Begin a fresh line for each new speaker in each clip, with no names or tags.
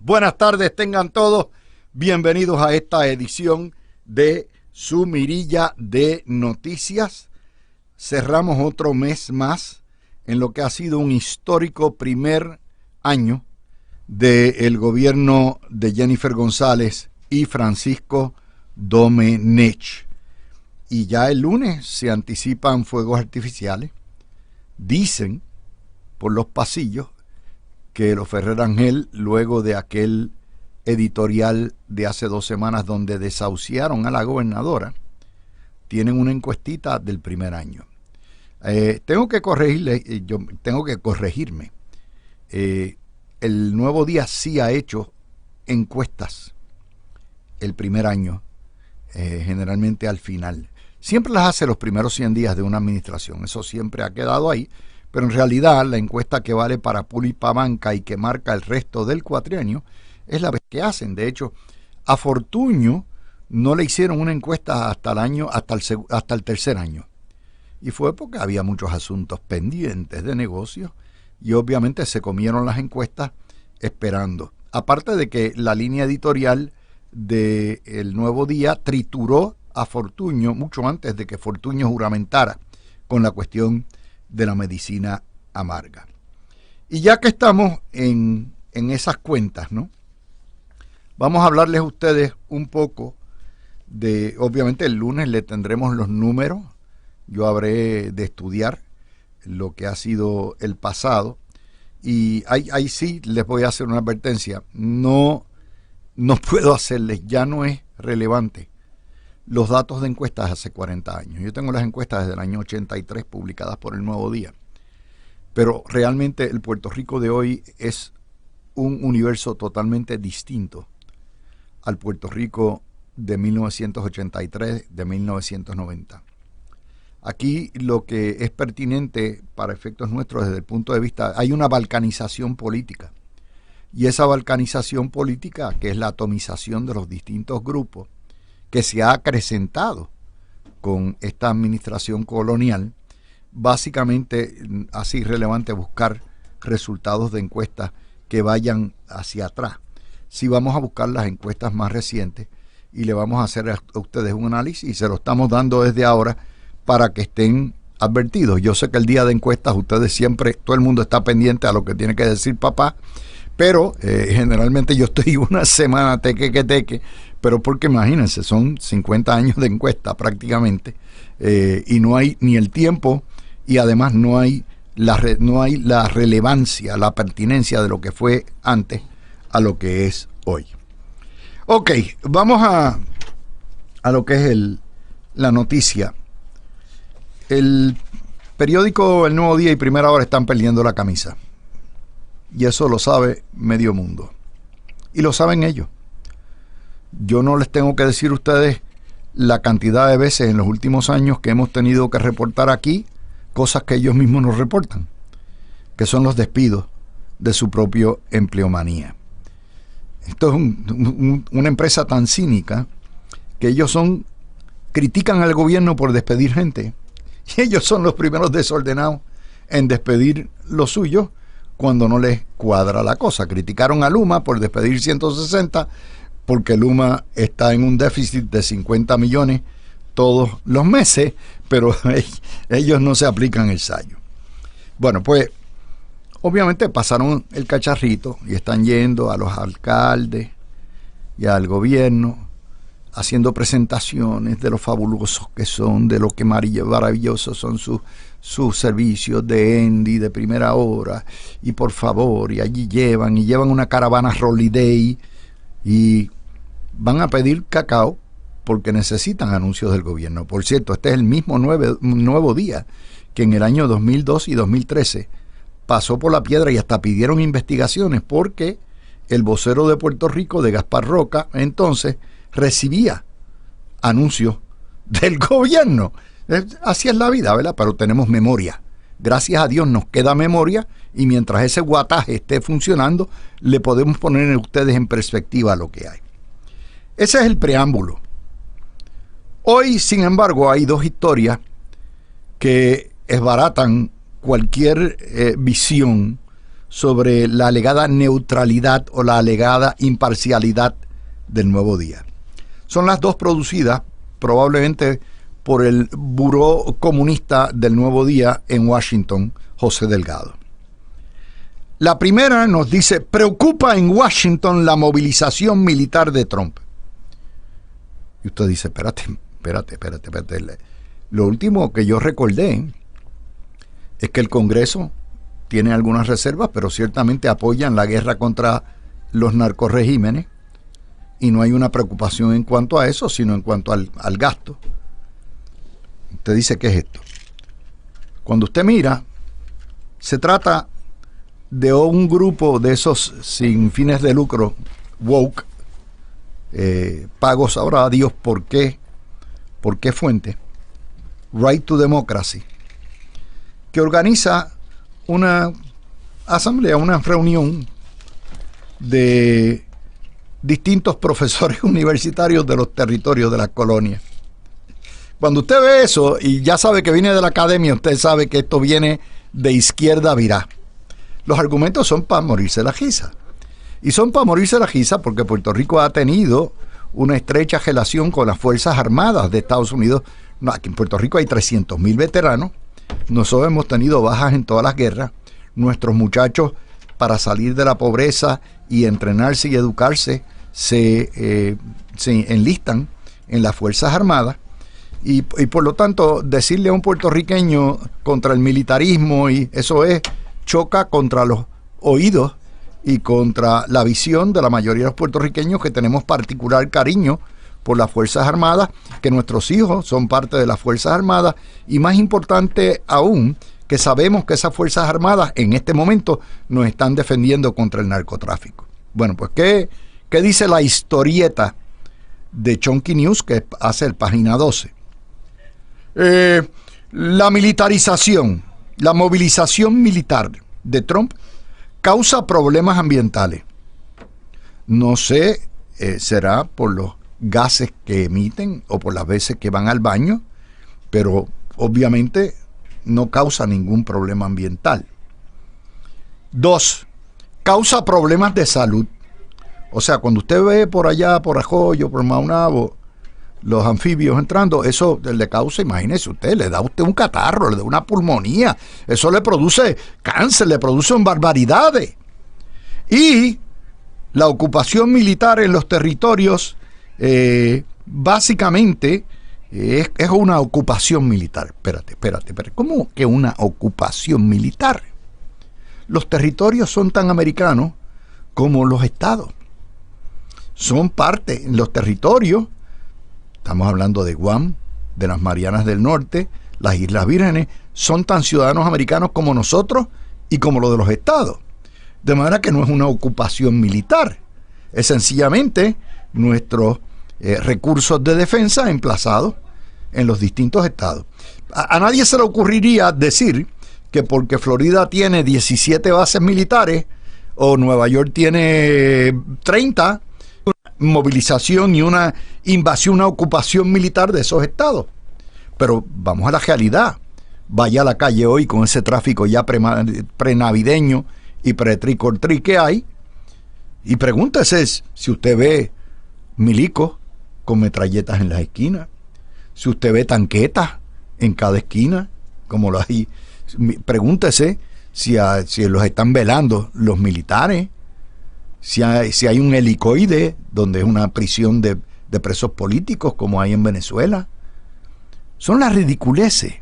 Buenas tardes, tengan todos bienvenidos a esta edición de su mirilla de noticias. Cerramos otro mes más en lo que ha sido un histórico primer año del gobierno de Jennifer González y Francisco Domenech. Y ya el lunes se anticipan fuegos artificiales. Dicen por los pasillos que los Ferrer Ángel, luego de aquel editorial de hace 2 semanas donde desahuciaron a la gobernadora, tienen una encuestita del primer año. Tengo que corregirme. El Nuevo Día sí ha hecho encuestas el primer año, generalmente al final. Siempre las hace los primeros 100 días de una administración, eso siempre ha quedado ahí. Pero en realidad la encuesta que vale para Puli y para Banca y que marca el resto del cuatrienio es la vez que hacen. De hecho, a Fortuño no le hicieron una encuesta hasta el tercer año. Y fue porque había muchos asuntos pendientes de negocios y obviamente se comieron las encuestas esperando. Aparte de que la línea editorial de El Nuevo Día trituró a Fortuño mucho antes de que Fortuño juramentara con la cuestión de la medicina amarga. Y ya que estamos en esas cuentas, ¿no? Vamos a hablarles a ustedes un poco de, obviamente el lunes le tendremos los números, yo habré de estudiar lo que ha sido el pasado, y ahí sí les voy a hacer una advertencia, no puedo hacerles, ya no es relevante los datos de encuestas hace 40 años. Yo tengo las encuestas desde el año 83 publicadas por El Nuevo Día. Pero realmente el Puerto Rico de hoy es un universo totalmente distinto al Puerto Rico de 1983, de 1990. Aquí lo que es pertinente para efectos nuestros desde el punto de vista, hay una balcanización política. Y esa balcanización política, que es la atomización de los distintos grupos, que se ha acrecentado con esta administración colonial, básicamente hace irrelevante buscar resultados de encuestas que vayan hacia atrás. Si vamos a buscar las encuestas más recientes y le vamos a hacer a ustedes un análisis y se lo estamos dando desde ahora para que estén advertidos. Yo sé que el día de encuestas ustedes siempre, todo el mundo está pendiente a lo que tiene que decir papá, pero generalmente yo estoy una semana teque, pero porque imagínense, son 50 años de encuesta prácticamente, y no hay ni el tiempo, y además no hay la relevancia, la pertinencia de lo que fue antes a lo que es hoy. Ok, vamos a lo que es la noticia. El periódico El Nuevo Día y Primera Hora están perdiendo la camisa. Y eso lo sabe medio mundo. Y lo saben ellos. Yo no les tengo que decir a ustedes la cantidad de veces en los últimos años que hemos tenido que reportar aquí cosas que ellos mismos nos reportan, que son los despidos de su propio empleomanía. Esto es una empresa tan cínica que ellos critican al gobierno por despedir gente. Y ellos son los primeros desordenados en despedir los suyos cuando no les cuadra la cosa. Criticaron a Luma por despedir 160 porque Luma está en un déficit de 50 millones todos los meses, pero ellos no se aplican el sayo. Bueno, pues obviamente pasaron el cacharrito y están yendo a los alcaldes y al gobierno haciendo presentaciones de lo fabulosos que son, de lo que maravillosos son sus servicios de Endy, de Primera Hora, y por favor, y allí llevan una caravana Holiday y van a pedir cacao porque necesitan anuncios del gobierno. Por cierto, este es el mismo Nuevo Día que en el año 2002 y 2013 pasó por la piedra y hasta pidieron investigaciones porque el vocero de Puerto Rico, de Gaspar Roca, entonces recibía anuncios del gobierno. Así es la vida, ¿verdad? Pero tenemos memoria. Gracias a Dios nos queda memoria y mientras ese guataje esté funcionando, le podemos poner a ustedes en perspectiva lo que hay. Ese es el preámbulo. Hoy, sin embargo, hay 2 historias que esbaratan cualquier visión sobre la alegada neutralidad o la alegada imparcialidad del Nuevo Día. Son las dos producidas probablemente por el buró comunista del Nuevo Día en Washington, José Delgado. La primera nos dice: preocupa en Washington la movilización militar de Trump. Y usted dice, espérate. Lo último que yo recordé es que el Congreso tiene algunas reservas, pero ciertamente apoyan la guerra contra los narcorregímenes, y no hay una preocupación en cuanto a eso, sino en cuanto al gasto. Usted dice, ¿qué es esto? Cuando usted mira, se trata de un grupo de esos sin fines de lucro, woke, pagos ahora a Dios, ¿por qué fuente? Right to Democracy, que organiza una asamblea, una reunión de distintos profesores universitarios de los territorios de las colonias. Cuando usted ve eso y ya sabe que viene de la academia, usted sabe que esto viene de izquierda virá. Los argumentos son para morirse la guisa. Y son para morirse la guisa porque Puerto Rico ha tenido una estrecha relación con las Fuerzas Armadas de Estados Unidos. No, aquí en Puerto Rico hay 300,000 veteranos. Nosotros hemos tenido bajas en todas las guerras. Nuestros muchachos, para salir de la pobreza y entrenarse y educarse, se enlistan en las Fuerzas Armadas. Y por lo tanto, decirle a un puertorriqueño contra el militarismo, y eso choca contra los oídos y contra la visión de la mayoría de los puertorriqueños, que tenemos particular cariño por las Fuerzas Armadas, que nuestros hijos son parte de las Fuerzas Armadas, y más importante aún, que sabemos que esas Fuerzas Armadas en este momento nos están defendiendo contra el narcotráfico. Bueno, pues ¿qué dice la historieta de Chonky News, que hace el página 12? La militarización, la movilización militar de Trump causa problemas ambientales. No sé, será por los gases que emiten o por las veces que van al baño, pero obviamente no causa ningún problema ambiental. 2, causa problemas de salud. O sea, cuando usted ve por allá, por Arroyo, por Maunabo, los anfibios entrando, eso le causa, imagínese usted, le da a usted un catarro, le da una pulmonía, eso le produce cáncer, le produce barbaridades. Y la ocupación militar en los territorios, básicamente, es una ocupación militar. Espérate, ¿cómo que una ocupación militar? Los territorios son tan americanos como los estados. Son parte, en los territorios, estamos hablando de Guam, de las Marianas del Norte, las Islas Vírgenes, son tan ciudadanos americanos como nosotros y como los de los estados. De manera que no es una ocupación militar, es sencillamente nuestros recursos de defensa emplazados en los distintos estados. A nadie se le ocurriría decir que porque Florida tiene 17 bases militares o Nueva York tiene 30, movilización y una invasión, una ocupación militar de esos estados. Pero vamos a la realidad. Vaya a la calle hoy con ese tráfico ya prenavideño y pre-trick or treat que hay, y pregúntese si usted ve milicos con metralletas en las esquinas, si usted ve tanquetas en cada esquina, como lo hay. Pregúntese si los están velando los militares, si hay un helicoide donde es una prisión de presos políticos como hay en Venezuela. Son las ridiculeces,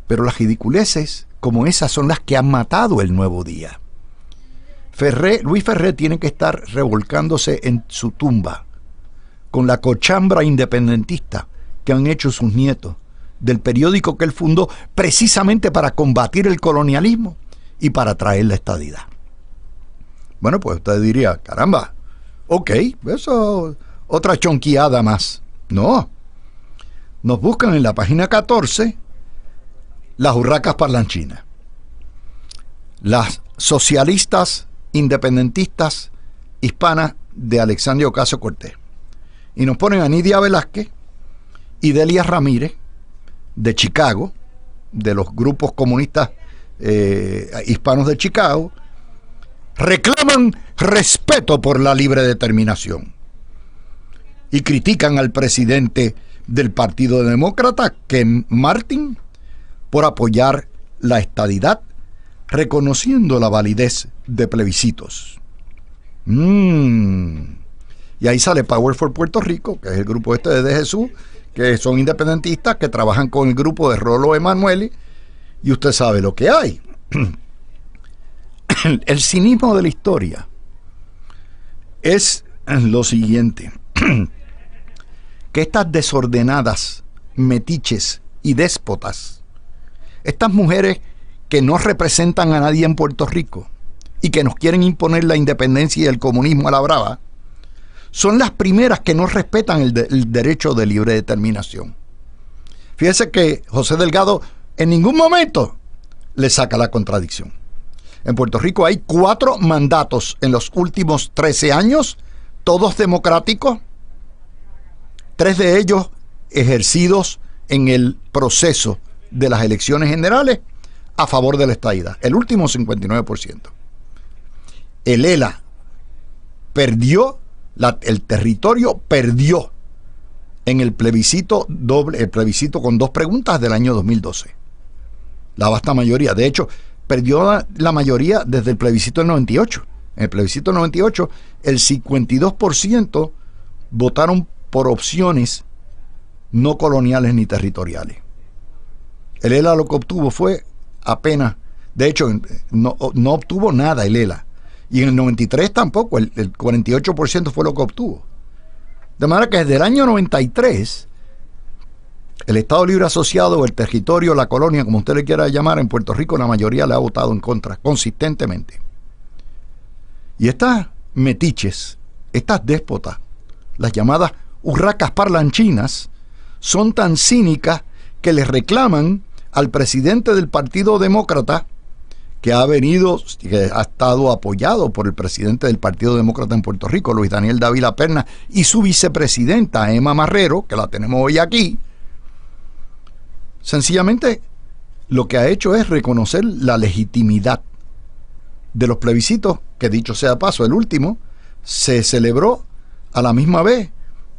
pero las ridiculeces como esas son las que han matado el Nuevo Día. Luis Ferré tiene que estar revolcándose en su tumba con la cochambra independentista que han hecho sus nietos del periódico que él fundó precisamente para combatir el colonialismo y para traer la estadidad. Bueno, pues usted diría, caramba, ok, eso otra chonqueada más. No, nos buscan en la página 14 las urracas parlanchinas, las socialistas independentistas hispanas de Alexandria Ocasio-Cortez, y nos ponen a Nidia Velázquez y Delia Ramírez de Chicago, de los grupos comunistas hispanos de Chicago, reclaman respeto por la libre determinación y critican al presidente del Partido Demócrata, Ken Martin, por apoyar la estadidad, reconociendo la validez de plebiscitos. Y ahí sale Power for Puerto Rico, que es el grupo de Jesús, que son independentistas, que trabajan con el grupo de Rollo Emanueli, y usted sabe lo que hay. El cinismo de la historia es lo siguiente, que estas desordenadas, metiches y déspotas, estas mujeres que no representan a nadie en Puerto Rico y que nos quieren imponer la independencia y el comunismo a la brava, son las primeras que no respetan el derecho de libre determinación. Fíjese que José Delgado en ningún momento le saca la contradicción. En Puerto Rico hay 4 mandatos en los últimos 13 años, todos democráticos, 3 de ellos ejercidos en el proceso de las elecciones generales a favor de la estadidad. El último 59%. El ELA perdió, el territorio perdió en el plebiscito doble, el plebiscito con 2 preguntas del año 2012. La vasta mayoría. De hecho, perdió la mayoría desde el plebiscito del 98. En el plebiscito del 98, el 52% votaron por opciones no coloniales ni territoriales. El ELA lo que obtuvo fue apenas, de hecho, no obtuvo nada el ELA. Y en el 93 tampoco, el 48% fue lo que obtuvo. De manera que desde el año 93, el Estado Libre Asociado, el territorio, la colonia, como usted le quiera llamar, en Puerto Rico la mayoría le ha votado en contra, consistentemente. Y estas metiches, estas déspotas, las llamadas urracas parlanchinas, son tan cínicas que le reclaman al presidente del Partido Demócrata, que ha estado apoyado por el presidente del Partido Demócrata en Puerto Rico, Luis Daniel Dávila Perna, y su vicepresidenta, Emma Marrero, que la tenemos hoy aquí. Sencillamente, lo que ha hecho es reconocer la legitimidad de los plebiscitos, que dicho sea paso, el último, se celebró a la misma vez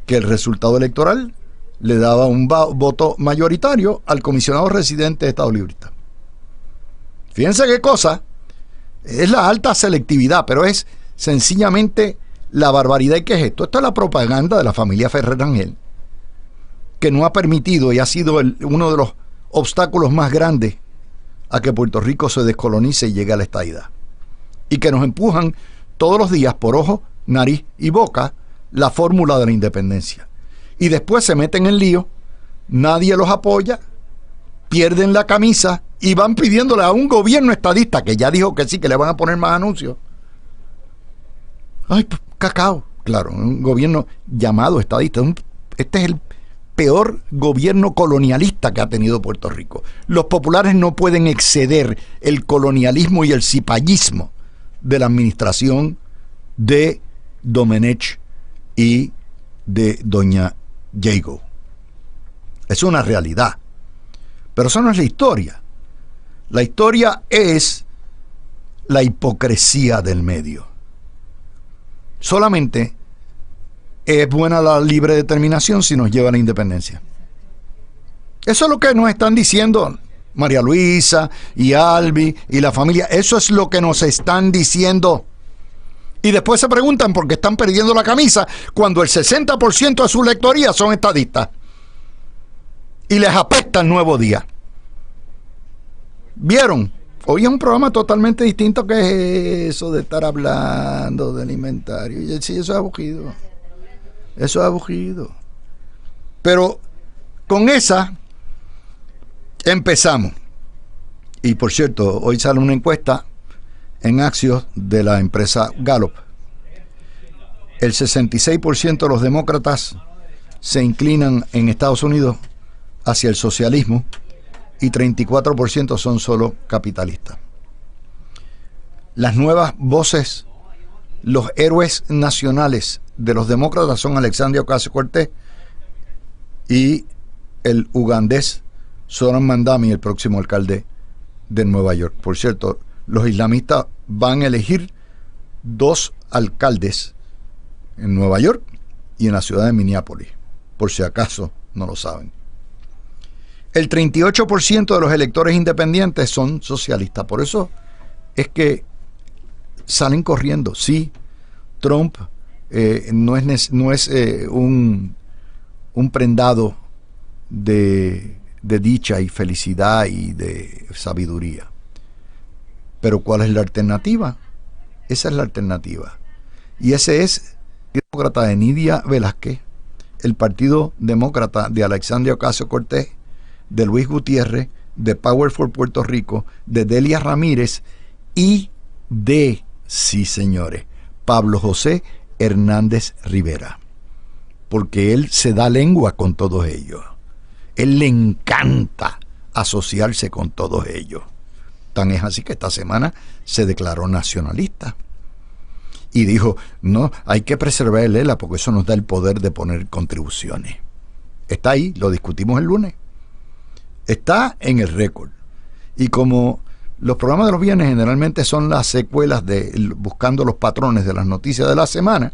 que el resultado electoral le daba un voto mayoritario al comisionado residente de Estado Librista. Fíjense qué cosa, es la alta selectividad, pero es sencillamente la barbaridad que es esto. Esto es la propaganda de la familia Ferrer Rangel, que no ha permitido y ha sido uno de los obstáculos más grandes a que Puerto Rico se descolonice y llegue a la estadidad. Y que nos empujan todos los días por ojo, nariz y boca la fórmula de la independencia. Y después se meten en lío, nadie los apoya, pierden la camisa y van pidiéndole a un gobierno estadista, que ya dijo que sí, que le van a poner más anuncios. Ay, pues, cacao. Claro, un gobierno llamado estadista. Este es el peor gobierno colonialista que ha tenido Puerto Rico. Los populares no pueden exceder el colonialismo y el cipallismo de la administración de Domenech y de doña Jago. Es una realidad. Pero eso no es la historia. La historia es la hipocresía del medio. Solamente es buena la libre determinación si nos lleva a la independencia. Eso es lo que nos están diciendo María Luisa y Albi y la familia. Eso es lo que nos están diciendo. Y después se preguntan por qué están perdiendo la camisa cuando el 60% de su lectoría son estadistas. Y les apesta el Nuevo Día. ¿Vieron? Hoy es un programa totalmente distinto que eso de estar hablando del inventario. Y sí, eso es aburrido. Eso es aburrido. Pero con esa empezamos. Y por cierto, hoy sale una encuesta en Axios de la empresa Gallup. El 66% de los demócratas se inclinan en Estados Unidos hacia el socialismo y 34% son solo capitalistas. Las nuevas voces, los héroes nacionales de los demócratas son Alexandria Ocasio-Cortez y el ugandés Zoran Mandami, el próximo alcalde de Nueva York. Por cierto, los islamistas van a elegir 2 alcaldes en Nueva York y en la ciudad de Minneapolis, por si acaso no lo saben. El 38% de los electores independientes son socialistas. Por eso es que salen corriendo. Sí, Trump no es un prendado de dicha y felicidad y de sabiduría. Pero ¿cuál es la alternativa? Esa es la alternativa. Y ese es el demócrata de Nidia Velázquez, el Partido Demócrata de Alexandria Ocasio-Cortez, de Luis Gutiérrez, de Power for Puerto Rico, de Delia Ramírez y de, sí señores, Pablo José Hernández Rivera. Porque él se da lengua con todos ellos. Él le encanta asociarse con todos ellos. Tan es así que esta semana se declaró nacionalista. Y dijo, no, hay que preservar el ELA porque eso nos da el poder de poner contribuciones. Está ahí, lo discutimos el lunes. Está en el récord. Y como los programas de los viernes generalmente son las secuelas de buscando los patrones de las noticias de la semana,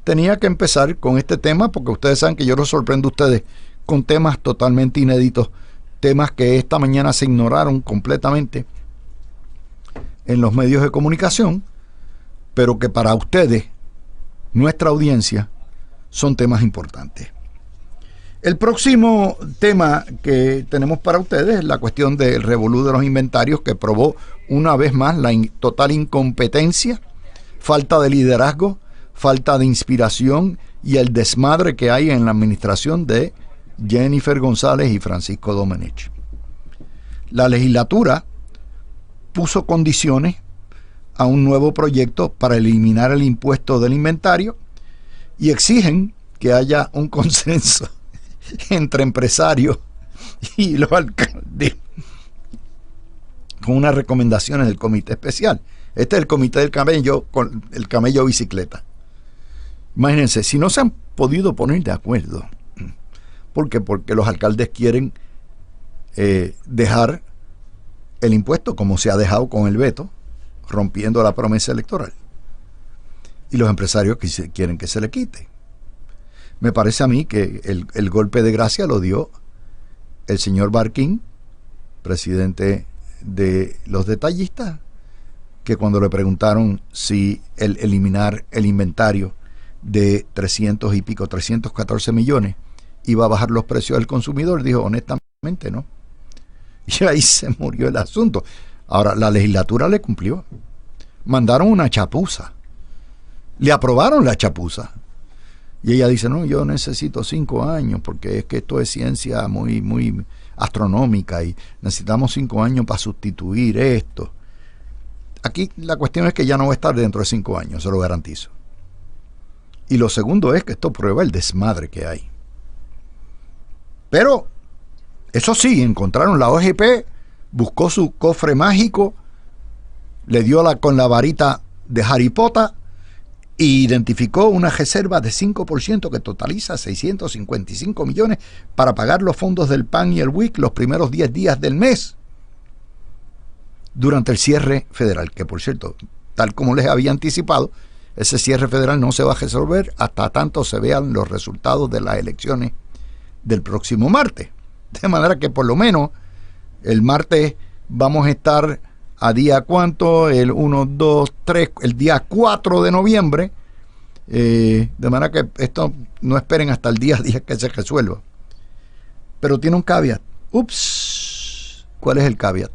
tenía que empezar con este tema porque ustedes saben que yo los sorprendo a ustedes con temas totalmente inéditos, temas que esta mañana se ignoraron completamente en los medios de comunicación, pero que para ustedes, nuestra audiencia, son temas importantes. El próximo tema que tenemos para ustedes es la cuestión del revolú de los inventarios, que probó una vez más la total incompetencia, falta de liderazgo, falta de inspiración y el desmadre que hay en la administración de Jennifer González y Francisco Domenech. La legislatura puso condiciones a un nuevo proyecto para eliminar el impuesto del inventario y exigen que haya un consenso entre empresarios y los alcaldes con unas recomendaciones del comité especial. Este es el comité del camello, con el camello bicicleta. Imagínense, si no se han podido poner de acuerdo, ¿por qué? Porque los alcaldes quieren dejar el impuesto como se ha dejado con el veto, rompiendo la promesa electoral. Y los empresarios quieren que se le quite. Me parece a mí que el golpe de gracia lo dio el señor Barkin, presidente de los detallistas, que cuando le preguntaron si el eliminar el inventario de 314 millones iba a bajar los precios del consumidor, dijo honestamente no. Y ahí se murió el asunto. Ahora, la legislatura le cumplió. Mandaron una chapuza. Le aprobaron la chapuza. Y ella dice, no, yo necesito 5 años porque es que esto es ciencia muy astronómica y necesitamos 5 años para sustituir esto. Aquí la cuestión es que ya no va a estar dentro de 5 años, se lo garantizo. Y lo segundo es que esto prueba el desmadre que hay. Pero, eso sí, encontraron la OGP, buscó su cofre mágico, le dio con la varita de Harry Potter e identificó una reserva de 5% que totaliza 655 millones para pagar los fondos del PAN y el WIC los primeros 10 días del mes durante el cierre federal, que por cierto, tal como les había anticipado, ese cierre federal no se va a resolver hasta tanto se vean los resultados de las elecciones del próximo martes. De manera que por lo menos el martes vamos a estar a día cuánto, el 1, 2, 3, el día 4 de noviembre, de manera que esto no esperen hasta el día 10 que se resuelva. Pero tiene un caveat. Ups, ¿cuál es el caveat?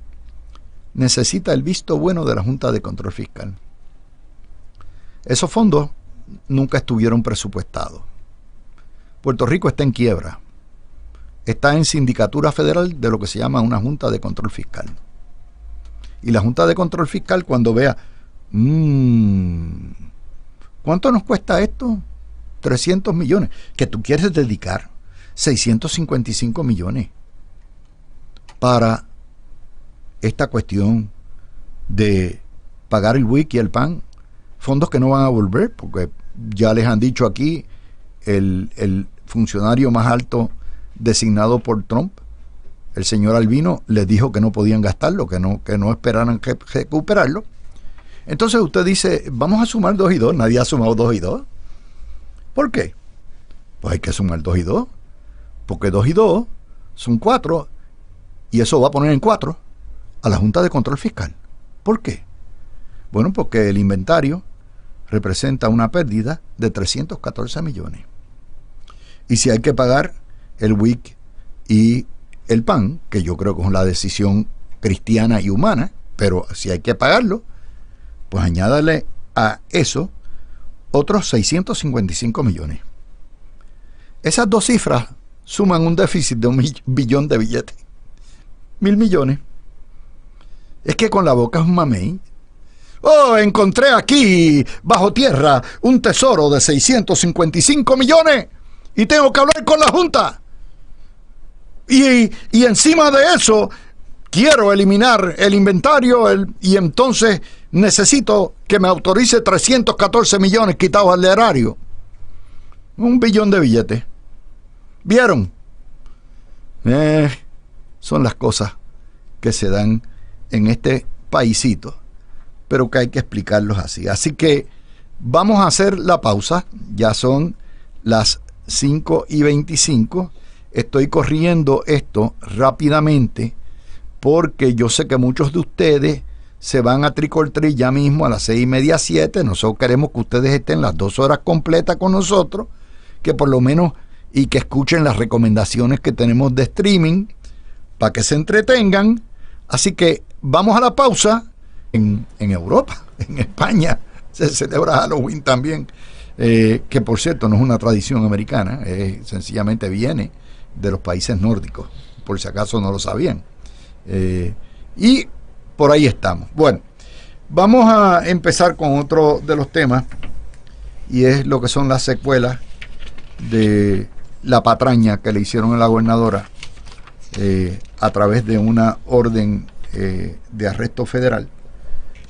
Necesita el visto bueno de la Junta de Control Fiscal. Esos fondos nunca estuvieron presupuestados. Puerto Rico está en quiebra. Está en sindicatura federal de lo que se llama una Junta de Control Fiscal. Y la Junta de Control Fiscal, cuando vea, ¿cuánto nos cuesta esto? 300 millones. Que tú quieres dedicar 655 millones para esta cuestión de pagar el WIC y el PAN, fondos que no van a volver, porque ya les han dicho aquí el funcionario más alto designado por Trump, el señor Albino, les dijo que no podían gastarlo, que no esperaran recuperarlo. Entonces usted dice, vamos a sumar 2 y 2. Nadie ha sumado 2 y 2. ¿Por qué? Pues hay que sumar 2 y 2. Porque 2 y 2 son 4. Y eso va a poner en 4 a la Junta de Control Fiscal. ¿Por qué? Bueno, porque el inventario representa una pérdida de 314 millones. Y si hay que pagar el WIC y el PAN, que yo creo que es una decisión cristiana y humana, pero si hay que pagarlo, pues añádale a eso otros 655 millones. Esas dos cifras suman un déficit de 1.000.000.000 de billetes. 1.000 millones. Es que con la boca es un mamey. Oh, encontré aquí, bajo tierra, un tesoro de 655 millones y tengo que hablar con la Junta. Y encima de eso, quiero eliminar el inventario y entonces necesito que me autorice 314 millones quitados al erario. 1 billón de billetes. ¿Vieron? Son las cosas que se dan en este paisito, pero que hay que explicarlos así. Así que vamos a hacer la pausa. Ya son las 5:25. Estoy corriendo esto rápidamente porque yo sé que muchos de ustedes se van a Trick or Treat ya mismo a las 6:30, 7. Nosotros queremos que ustedes estén las 2 horas completas con nosotros, que por lo menos y que escuchen las recomendaciones que tenemos de streaming para que se entretengan. Así que vamos a la pausa. En Europa, en España, se celebra Halloween también, que por cierto no es una tradición americana, sencillamente viene de los países nórdicos, por si acaso no lo sabían. Y por ahí estamos. Bueno, vamos a empezar con otro de los temas, y es lo que son las secuelas de la patraña que le hicieron a la gobernadora a través de una orden de arresto federal,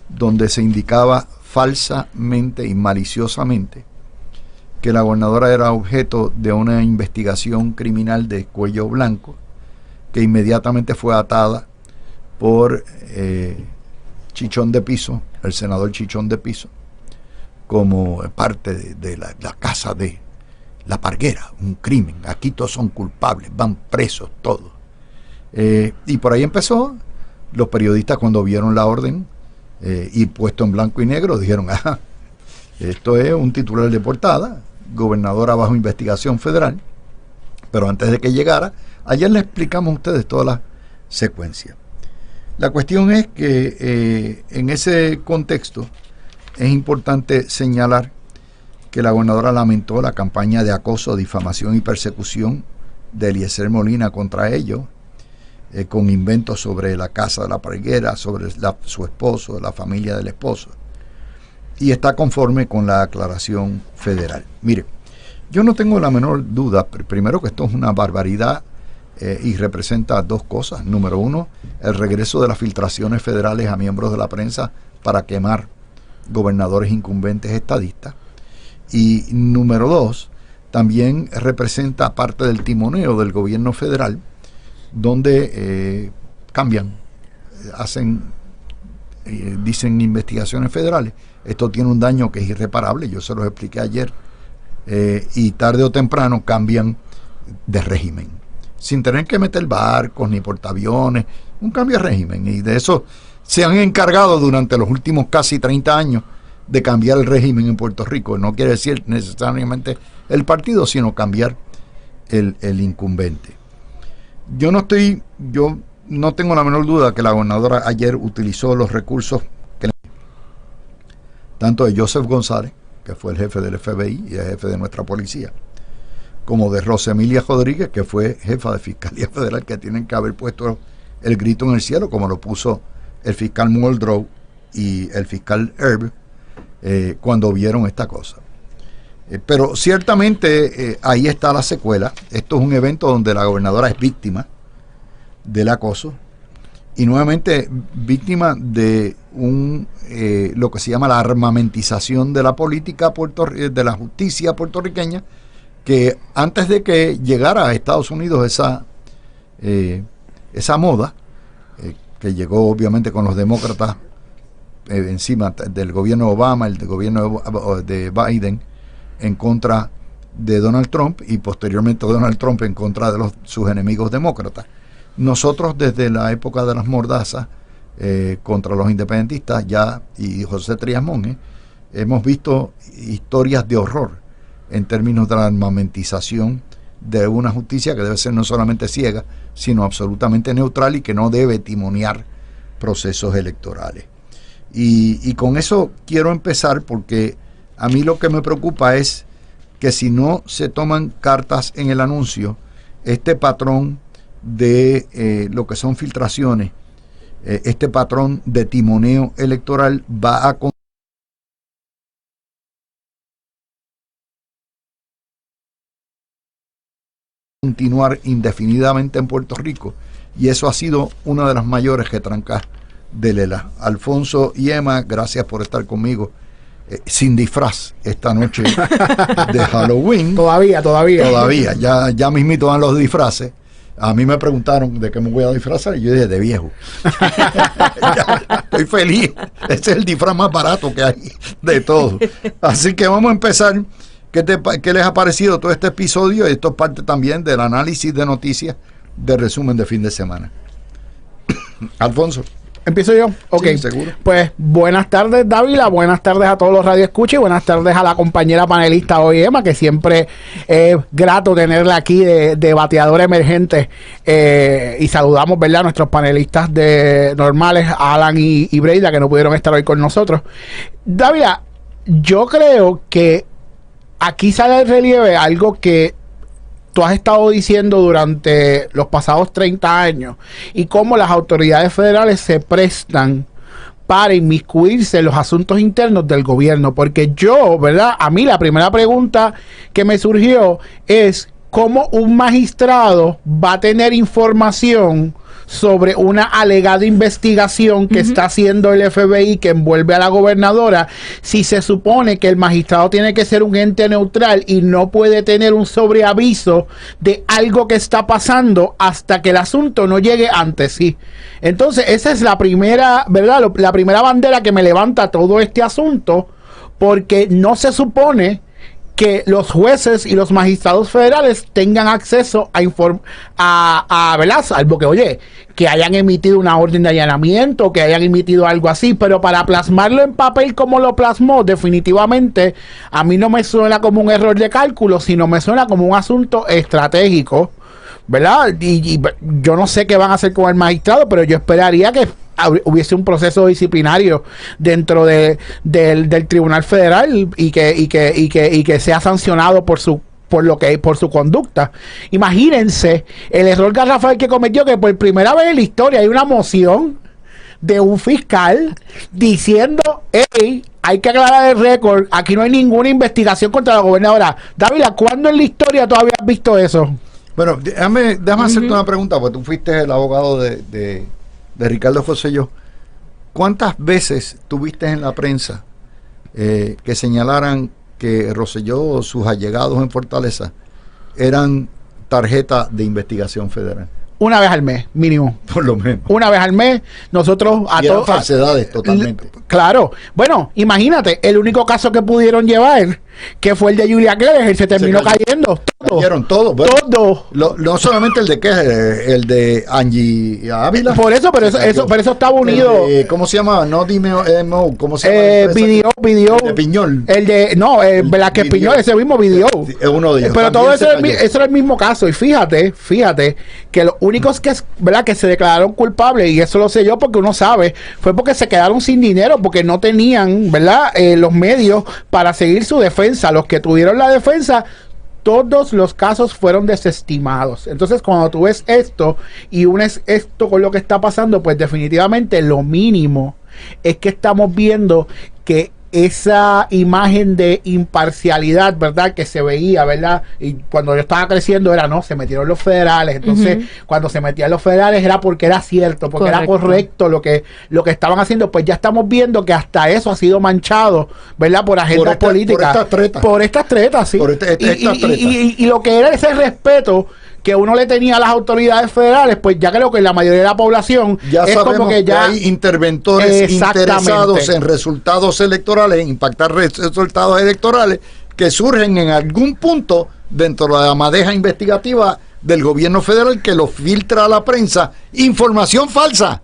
donde se indicaba falsamente y maliciosamente que la gobernadora era objeto de una investigación criminal de cuello blanco, que inmediatamente fue atada por Chichón de Piso, el senador Chichón de Piso, como parte de la casa de la Parguera, un crimen. Aquí todos son culpables, van presos todos. Y por ahí empezó. Los periodistas, cuando vieron la orden y puesto en blanco y negro, dijeron, esto es un titular de portada, gobernadora bajo investigación federal. Pero antes de que llegara, ayer les explicamos a ustedes toda la secuencia. La cuestión es que en ese contexto es importante señalar que la gobernadora lamentó la campaña de acoso, difamación y persecución de Eliezer Molina contra ellos, con inventos sobre la casa de la Parguera, sobre su esposo, la familia del esposo, y está conforme con la aclaración federal. Mire, yo no tengo la menor duda, primero, que esto es una barbaridad y representa dos cosas. Número uno, el regreso de las filtraciones federales a miembros de la prensa para quemar gobernadores incumbentes estadistas, y número dos, también representa parte del timoneo del gobierno federal, donde cambian, hacen, dicen investigaciones federales. Esto tiene un daño que es irreparable, yo se los expliqué ayer, y tarde o temprano cambian de régimen, sin tener que meter barcos ni portaaviones, un cambio de régimen, y de eso se han encargado durante los últimos casi 30 años de cambiar el régimen en Puerto Rico. No quiere decir necesariamente el partido, sino cambiar el incumbente. Yo no tengo la menor duda que la gobernadora ayer utilizó los recursos tanto de Joseph González, que fue el jefe del FBI y el jefe de nuestra policía, como de Rosemilia Rodríguez, que fue jefa de Fiscalía Federal, que tienen que haber puesto el grito en el cielo, como lo puso el fiscal Muldrow y el fiscal Erb cuando vieron esta cosa. Pero ciertamente ahí está la secuela. Esto es un evento donde la gobernadora es víctima del acoso y nuevamente víctima de lo que se llama la armamentización de la política de la justicia puertorriqueña, que antes de que llegara a Estados Unidos esa moda, que llegó obviamente con los demócratas encima del gobierno de Obama, el gobierno de Biden, en contra de Donald Trump, y posteriormente Donald Trump en contra de sus enemigos demócratas. Nosotros desde la época de las mordazas contra los independentistas y José Trías Monge, hemos visto historias de horror en términos de la armamentización de una justicia que debe ser no solamente ciega, sino absolutamente neutral y que no debe timonear procesos electorales. Y con eso quiero empezar, porque a mí lo que me preocupa es que si no se toman cartas en el anuncio, este patrón de lo que son filtraciones, este patrón de timoneo electoral va a continuar indefinidamente en Puerto Rico, y eso ha sido una de las mayores retrancas de Lela. Alfonso y Emma, gracias por estar conmigo sin disfraz esta noche de Halloween. Todavía, ya mismito van los disfraces. A mí me preguntaron de qué me voy a disfrazar y yo dije de viejo. Estoy feliz. Ese es el disfraz más barato que hay de todo. Así que vamos a empezar. ¿Qué les ha parecido todo este episodio? Esto es parte también del análisis de noticias de resumen de fin de semana. Alfonso.
¿Empiezo yo? Ok.
Sí, seguro.
Pues buenas tardes, Dávila, buenas tardes a todos los radioescuchas y buenas tardes a la compañera panelista hoy, Emma, que siempre es grato tenerla aquí de bateadora emergente. Y saludamos, ¿verdad?, a nuestros panelistas normales, Alan y Breida, que no pudieron estar hoy con nosotros. Dávila, yo creo que aquí sale de relieve algo que tú has estado diciendo durante los pasados 30 años y cómo las autoridades federales se prestan para inmiscuirse en los asuntos internos del gobierno. Porque ¿verdad? A mí la primera pregunta que me surgió es cómo un magistrado va a tener información sobre una alegada investigación que está haciendo el FBI que envuelve a la gobernadora, si se supone que el magistrado tiene que ser un ente neutral y no puede tener un sobreaviso de algo que está pasando hasta que el asunto no llegue ante sí. Entonces esa es la primera, ¿verdad?, la primera bandera que me levanta todo este asunto, porque no se supone que los jueces y los magistrados federales tengan acceso a ¿verdad?, salvo que, oye, que hayan emitido una orden de allanamiento, que hayan emitido algo así, pero para plasmarlo en papel como lo plasmó, definitivamente a mí no me suena como un error de cálculo, sino me suena como un asunto estratégico, ¿verdad? Y yo no sé qué van a hacer con el magistrado, pero yo esperaría que hubiese un proceso disciplinario dentro del Tribunal Federal y que sea sancionado por su conducta. Imagínense el error garrafal que cometió, que por primera vez en la historia hay una moción de un fiscal diciendo: hey, hay que aclarar el récord, aquí no hay ninguna investigación contra la gobernadora. Dávila, ¿cuándo en la historia tú habías visto eso?
Bueno, déjame hacerte una pregunta, porque tú fuiste el abogado de Ricardo Rosselló. ¿Cuántas veces tuviste en la prensa que señalaran que Rosselló o sus allegados en Fortaleza eran tarjeta de investigación federal?
Una vez al mes, mínimo.
Por lo menos.
Una vez al mes, nosotros
a todos. Falsedades totalmente.
Claro. Bueno, imagínate, el único caso que pudieron llevar, que fue el de Julia Keller, se terminó cayendo.
Cayeron todos. Bueno, no solamente el de Keller, el de Angie Ávila.
Por eso, pero eso estaba unido.
¿Cómo se llama? No dime, ¿cómo se llama?
Video.
El de Piñol.
Velázquez Piñol, ese mismo video.
Es uno de ellos.
Pero todo eso era el mismo caso. Y fíjate que los únicos que se declararon culpables, y eso lo sé yo porque uno sabe, fue porque se quedaron sin dinero, porque no tenían, ¿verdad?, los medios para seguir su defensa. Los que tuvieron la defensa, todos los casos fueron desestimados. Entonces, cuando tú ves esto y unes esto con lo que está pasando, pues definitivamente lo mínimo es que estamos viendo que esa imagen de imparcialidad, ¿verdad?, que se veía, ¿verdad? Y cuando yo estaba creciendo se metieron los federales. Entonces, cuando se metían los federales era porque era cierto, porque era correcto lo que estaban haciendo. Pues ya estamos viendo que hasta eso ha sido manchado, ¿verdad?, por agendas políticas. Por estas tretas, sí. Y lo que era ese respeto que uno le tenía a las autoridades federales, pues ya creo que la mayoría de la población
ya
es
sabemos
como que ya
hay interventores interesados en resultados electorales, en impactar resultados electorales que surgen en algún punto dentro de la madeja investigativa del gobierno federal que lo filtra a la prensa, información falsa,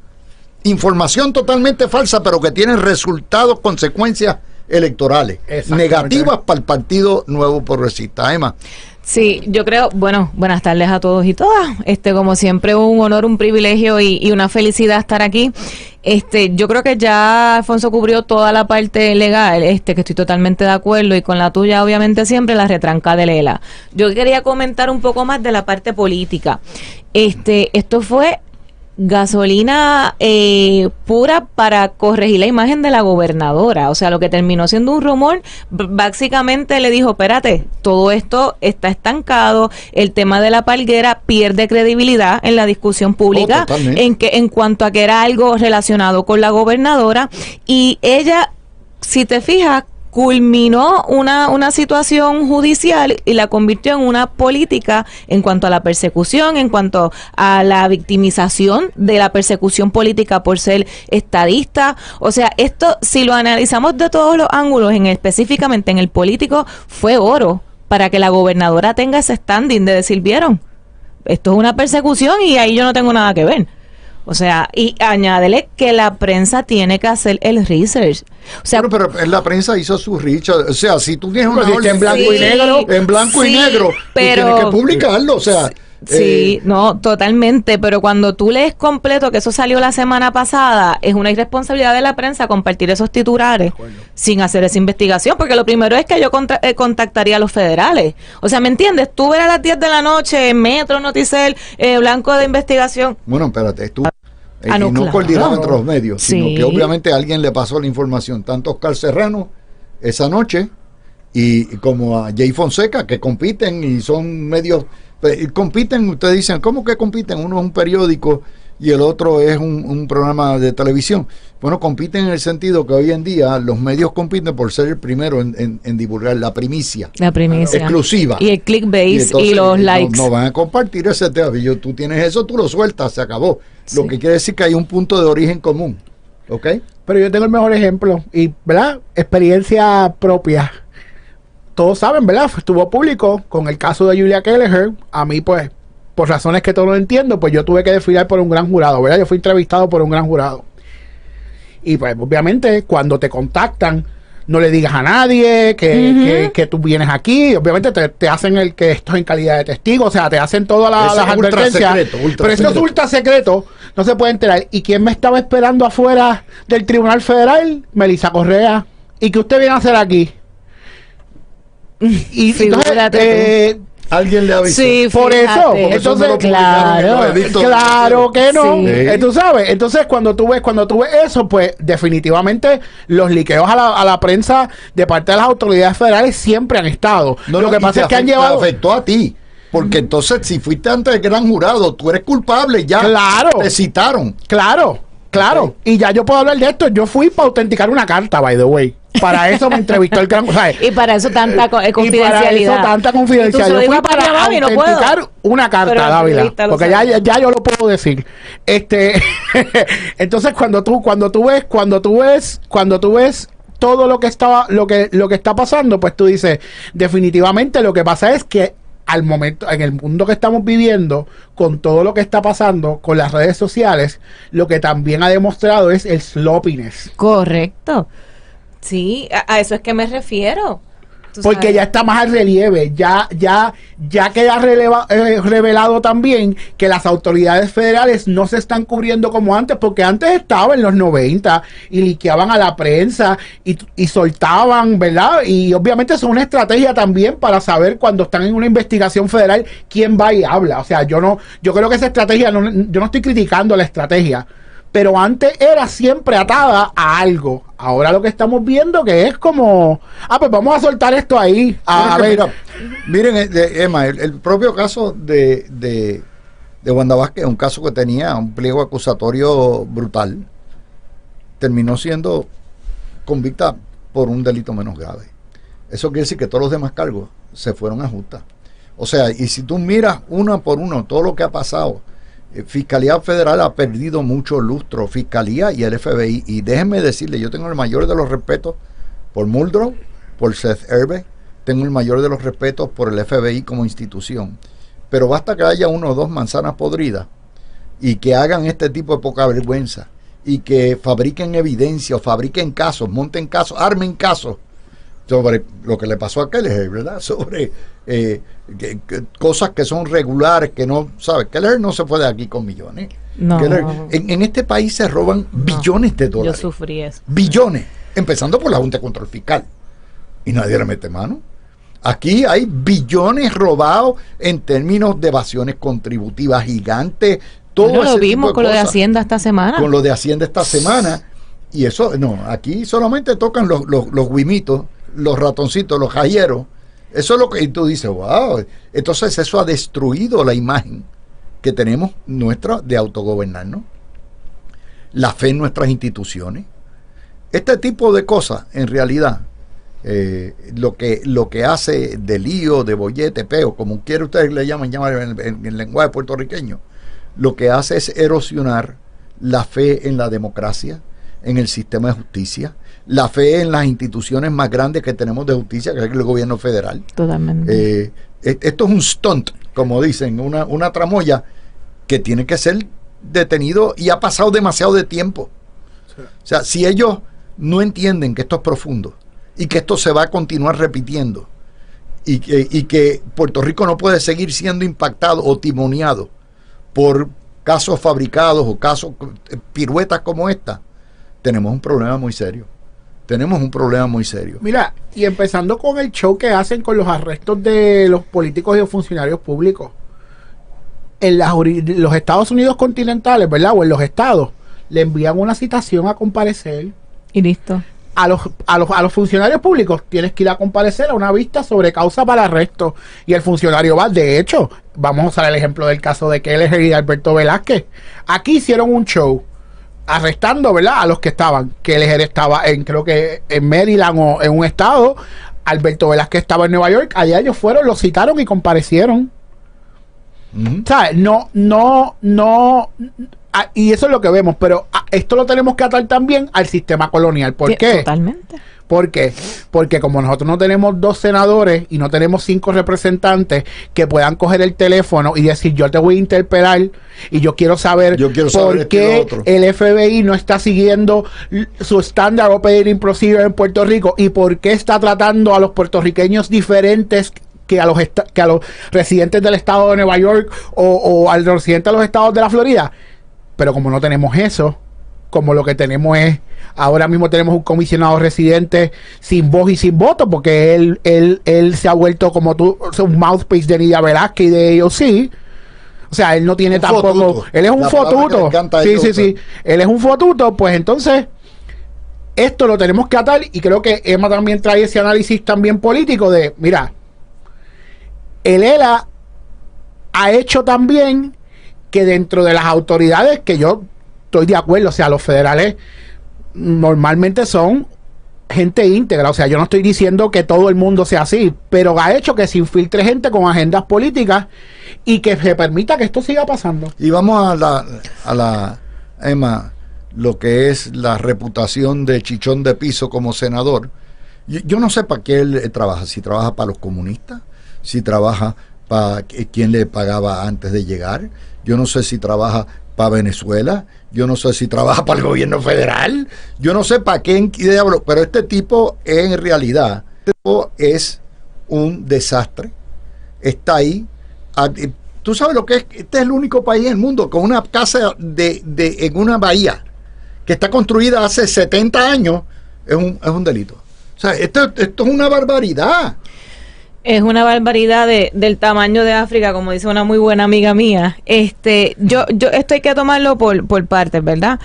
información totalmente falsa, pero que tiene resultados, consecuencias electorales negativas para el Partido Nuevo Progresista. Emma.
Sí, yo creo, bueno, buenas tardes a todos y todas. Como siempre, un honor, un privilegio y una felicidad estar aquí. Yo creo que ya Alfonso cubrió toda la parte legal, que estoy totalmente de acuerdo, y con la tuya, obviamente, siempre la retranca de Lela. Yo quería comentar un poco más de la parte política. Esto fue gasolina pura para corregir la imagen de la gobernadora. O sea, lo que terminó siendo un rumor, básicamente le dijo, espérate, todo esto está estancado, el tema de la palguera pierde credibilidad en la discusión pública, en cuanto a que era algo relacionado con la gobernadora, y ella, si te fijas, culminó una situación judicial y la convirtió en una política en cuanto a la persecución, en cuanto a la victimización de la persecución política por ser estadista. O sea, esto, si lo analizamos de todos los ángulos, específicamente en el político, fue oro para que la gobernadora tenga ese standing de decir, ¿vieron? Esto es una persecución y ahí yo no tengo nada que ver. O sea, y añádele que la prensa tiene que hacer el research. O sea,
pero la prensa hizo su research. O sea, si tú tienes una orden
en blanco y negro,
en blanco y negro,
pero,
tú tienes que publicarlo. O sea,
sí, no, totalmente, pero cuando tú lees completo, que eso salió la semana pasada, es una irresponsabilidad de la prensa compartir esos titulares sin hacer esa investigación, porque lo primero es que yo contactaría a los federales. O sea, ¿me entiendes? Tú ver a las 10 de la noche, Metro, Noticel, blanco de investigación.
Bueno, espérate, tú
no,
y no
claro,
coordinado entre los medios,
sí,
sino que obviamente alguien le pasó la información, tanto a Oscar Serrano esa noche y como a Jay Fonseca, que compiten y son medios, compiten, ustedes dicen, ¿cómo que compiten? Uno es un periódico y el otro es un programa de televisión. Bueno, compiten en el sentido que hoy en día los medios compiten por ser el primero en divulgar la primicia.
La primicia.
Exclusiva.
Y el clickbait y,
entonces,
los likes.
No van a compartir ese tema. Tú tienes eso, tú lo sueltas, se acabó. Sí. Lo que quiere decir que hay un punto de origen común. ¿Ok?
Pero yo tengo el mejor ejemplo. Y, ¿verdad? Experiencia propia. Todos saben, ¿verdad? Estuvo público con el caso de Julia Kelleher. A mí, pues, por razones que todos no entiendo, pues yo tuve que desfilar por un gran jurado, ¿verdad? Yo fui entrevistado por un gran jurado. Y pues obviamente cuando te contactan, no le digas a nadie que tú vienes aquí. Obviamente te hacen el que esto es en calidad de testigo, o sea, te hacen todas las advertencias. Pero esto es ultra secreto, no se puede enterar. ¿Y quién me estaba esperando afuera del Tribunal Federal? Melissa Correa. ¿Y qué usted viene a hacer aquí? Y entonces,
alguien le avisó.
Sí, por eso. Entonces, claro que no.
Sí.
Tú sabes. Entonces, cuando tú ves eso, pues definitivamente los liqueos a la prensa de parte de las autoridades federales siempre han estado. Lo que pasa es que han llevado.
Afectó a ti. Porque entonces, si fuiste ante el gran jurado, tú eres culpable ya.
Claro.
Te citaron.
Claro. Okay. Y ya yo puedo hablar de esto. Yo fui para autenticar una carta, by the way. Para eso me entrevistó el gran...
Y para eso tanta confidencialidad.
Y para eso tanta confidencialidad. Yo fui para autenticar una carta, Dávila. Porque ya yo lo puedo decir. Entonces, cuando tú ves todo lo que está pasando, pues tú dices, definitivamente lo que pasa es que al momento, en el mundo que estamos viviendo, con todo lo que está pasando con las redes sociales, lo que también ha demostrado es el sloppiness.
Correcto. Sí, a eso es que me refiero.
Porque ya está más al relieve, ya queda revelado también que las autoridades federales no se están cubriendo como antes, porque antes estaba en los 90 y liqueaban a la prensa y soltaban, ¿verdad? Y obviamente eso es una estrategia también para saber cuando están en una investigación federal quién va y habla. O sea, yo creo que esa estrategia, yo no estoy criticando la estrategia, pero antes era siempre atada a algo. Ahora lo que estamos viendo que es como, pues vamos a soltar esto ahí.
Miren, Emma, el propio caso de Wanda Vázquez, un caso que tenía un pliego acusatorio brutal, terminó siendo convicta por un delito menos grave. Eso quiere decir que todos los demás cargos se fueron a justa. O sea, y si tú miras uno por uno todo lo que ha pasado, Fiscalía Federal ha perdido mucho lustro, Fiscalía y el FBI, y déjenme decirle, yo tengo el mayor de los respetos por Muldrow, por Seth Erbe, tengo el mayor de los respetos por el FBI como institución, pero basta que haya uno o dos manzanas podridas y que hagan este tipo de poca vergüenza y que fabriquen evidencia o fabriquen casos, monten casos, armen casos sobre lo que le pasó a Kelleher, ¿verdad? Sobre cosas que son regulares, que no, ¿sabes? Kelleher no se fue de aquí con millones.
No.
En este país se roban billones de dólares.
Yo sufrí eso.
Billones, empezando por la Junta de Control Fiscal. Y nadie le mete mano. Aquí hay billones robados en términos de evasiones contributivas gigantes. Todo
Bueno, lo
ese
vimos
tipo
con
de
lo de
cosas.
Hacienda esta semana.
Con lo de Hacienda esta semana. Y eso, no, aquí solamente tocan los guimitos, los ratoncitos, los jayeros. Eso es lo que y tú dices, wow. Entonces eso ha destruido la imagen que tenemos nuestra de autogobernarnos, la fe en nuestras instituciones. Este tipo de cosas, en realidad, lo que hace de lío, de bollete, peo, como quiera ustedes le llaman en el lenguaje puertorriqueño, lo que hace es erosionar la fe en la democracia, en el sistema de justicia, la fe en las instituciones más grandes que tenemos de justicia, que es el gobierno federal.
Totalmente.
Esto es un stunt, como dicen, una tramoya que tiene que ser detenido y ha pasado demasiado de tiempo. Sí. O sea, si ellos no entienden que esto es profundo y que esto se va a continuar repitiendo y que Puerto Rico no puede seguir siendo impactado o timoneado por casos fabricados o casos, piruetas como esta, tenemos un problema muy serio. Tenemos un problema muy serio.
Mira, y empezando con el show que hacen con los arrestos de los políticos y los funcionarios públicos. En los Estados Unidos continentales, ¿verdad? O en los estados, le envían una citación a comparecer.
Y listo.
A los funcionarios públicos tienes que ir a comparecer a una vista sobre causa para arresto. Y el funcionario va. De hecho, vamos a usar el ejemplo del caso de Kelleher y de Alberto Velázquez. Aquí hicieron un show arrestando, ¿verdad? A los que estaban. Kelleher estaba creo que en Maryland o en un estado. Alberto Velázquez estaba en Nueva York. Allá ellos fueron, los citaron y comparecieron. ¿Sabes? No. Y eso es lo que vemos. Pero esto lo tenemos que atar también al sistema colonial. ¿Por qué?
Totalmente.
¿Por qué? Porque como nosotros no tenemos 2 senadores y no tenemos 5 representantes que puedan coger el teléfono y decir, yo te voy a interpelar y yo quiero saber por qué el FBI no está siguiendo su Standard Operating Procedure en Puerto Rico y por qué está tratando a los puertorriqueños diferentes que a los residentes del estado de Nueva York o a los residentes de los estados de la Florida. Pero como no tenemos eso, como lo que tenemos es, ahora mismo tenemos un comisionado residente sin voz y sin voto, porque él se ha vuelto como tú, un mouthpiece de Nidia Velázquez y de AOC. O sea, él no tiene tampoco, fotuto. Él es un fotuto. Sí. Él es un fotuto, pues entonces, esto lo tenemos que atar, y creo que Emma también trae ese análisis también político de, mira, el ELA ha hecho también que dentro de las autoridades, que yo estoy de acuerdo, o sea, los federales normalmente son gente íntegra, o sea, yo no estoy diciendo que todo el mundo sea así, pero ha hecho que se infiltre gente con agendas políticas y que se permita que esto siga pasando.
Y vamos a la Emma, lo que es la reputación de chichón de piso como senador. Yo no sé para qué él trabaja, si trabaja para los comunistas, si trabaja para quién le pagaba antes de llegar, yo no sé si trabaja para Venezuela, yo no sé si trabaja para el gobierno federal, yo no sé para qué diablo, pero este tipo en realidad es un desastre, está ahí. Tú sabes lo que es, este es el único país en el mundo con una casa en una bahía que está construida hace 70 años, es un delito. O sea, esto es una barbaridad.
Es una barbaridad del tamaño de África, como dice una muy buena amiga mía. Yo esto hay que tomarlo por partes, ¿verdad?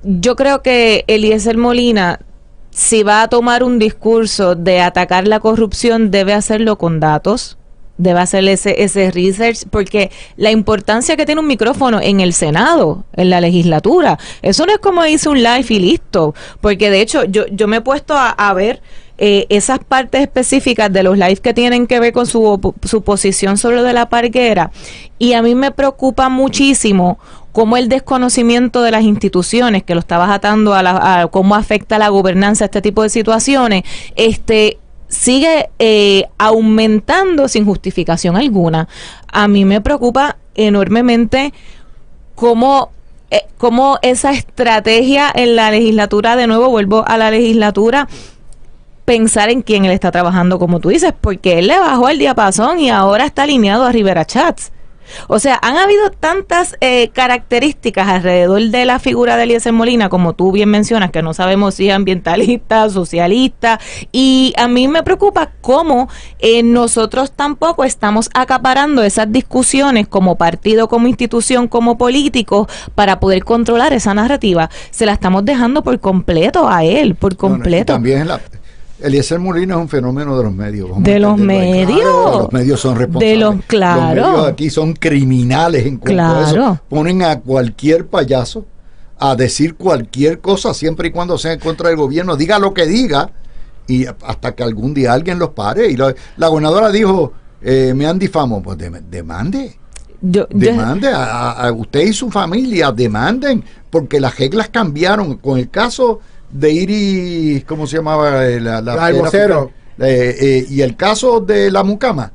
Yo creo que Eliezer Molina, si va a tomar un discurso de atacar la corrupción, debe hacerlo con datos, debe hacer ese research, porque la importancia que tiene un micrófono en el Senado, en la legislatura, eso no es como hice un live y listo, porque de hecho yo me he puesto a ver esas partes específicas de los lives que tienen que ver con su posición sobre lo de la parguera, y a mí me preocupa muchísimo cómo el desconocimiento de las instituciones, que lo estabas atando a cómo afecta la gobernanza este tipo de situaciones, sigue aumentando sin justificación alguna. A mí me preocupa enormemente cómo esa estrategia en la legislatura, de nuevo vuelvo a la legislatura, pensar en quién él está trabajando, como tú dices, porque él le bajó el diapasón y ahora está alineado a Rivera Chats. O sea, han habido tantas características alrededor de la figura de Eliezer Molina, como tú bien mencionas, que no sabemos si es ambientalista, socialista, y a mí me preocupa cómo nosotros tampoco estamos acaparando esas discusiones como partido, como institución, como políticos, para poder controlar esa narrativa. Se la estamos dejando por completo a él, por completo.
También Eliezer Molina es un fenómeno de los medios.
¿De los medios?
Claro, los medios son responsables.
Claro.
Los medios aquí son criminales en cuanto a eso. Ponen a cualquier payaso a decir cualquier cosa, siempre y cuando sea en contra del gobierno. Diga lo que diga, y hasta que algún día alguien los pare. Y la gobernadora dijo, me han difamado. Pues demande. Demande a usted y su familia, demanden, porque las reglas cambiaron. Con el caso de Iris, ¿cómo se llamaba? La vocero. Y el caso de la mucama,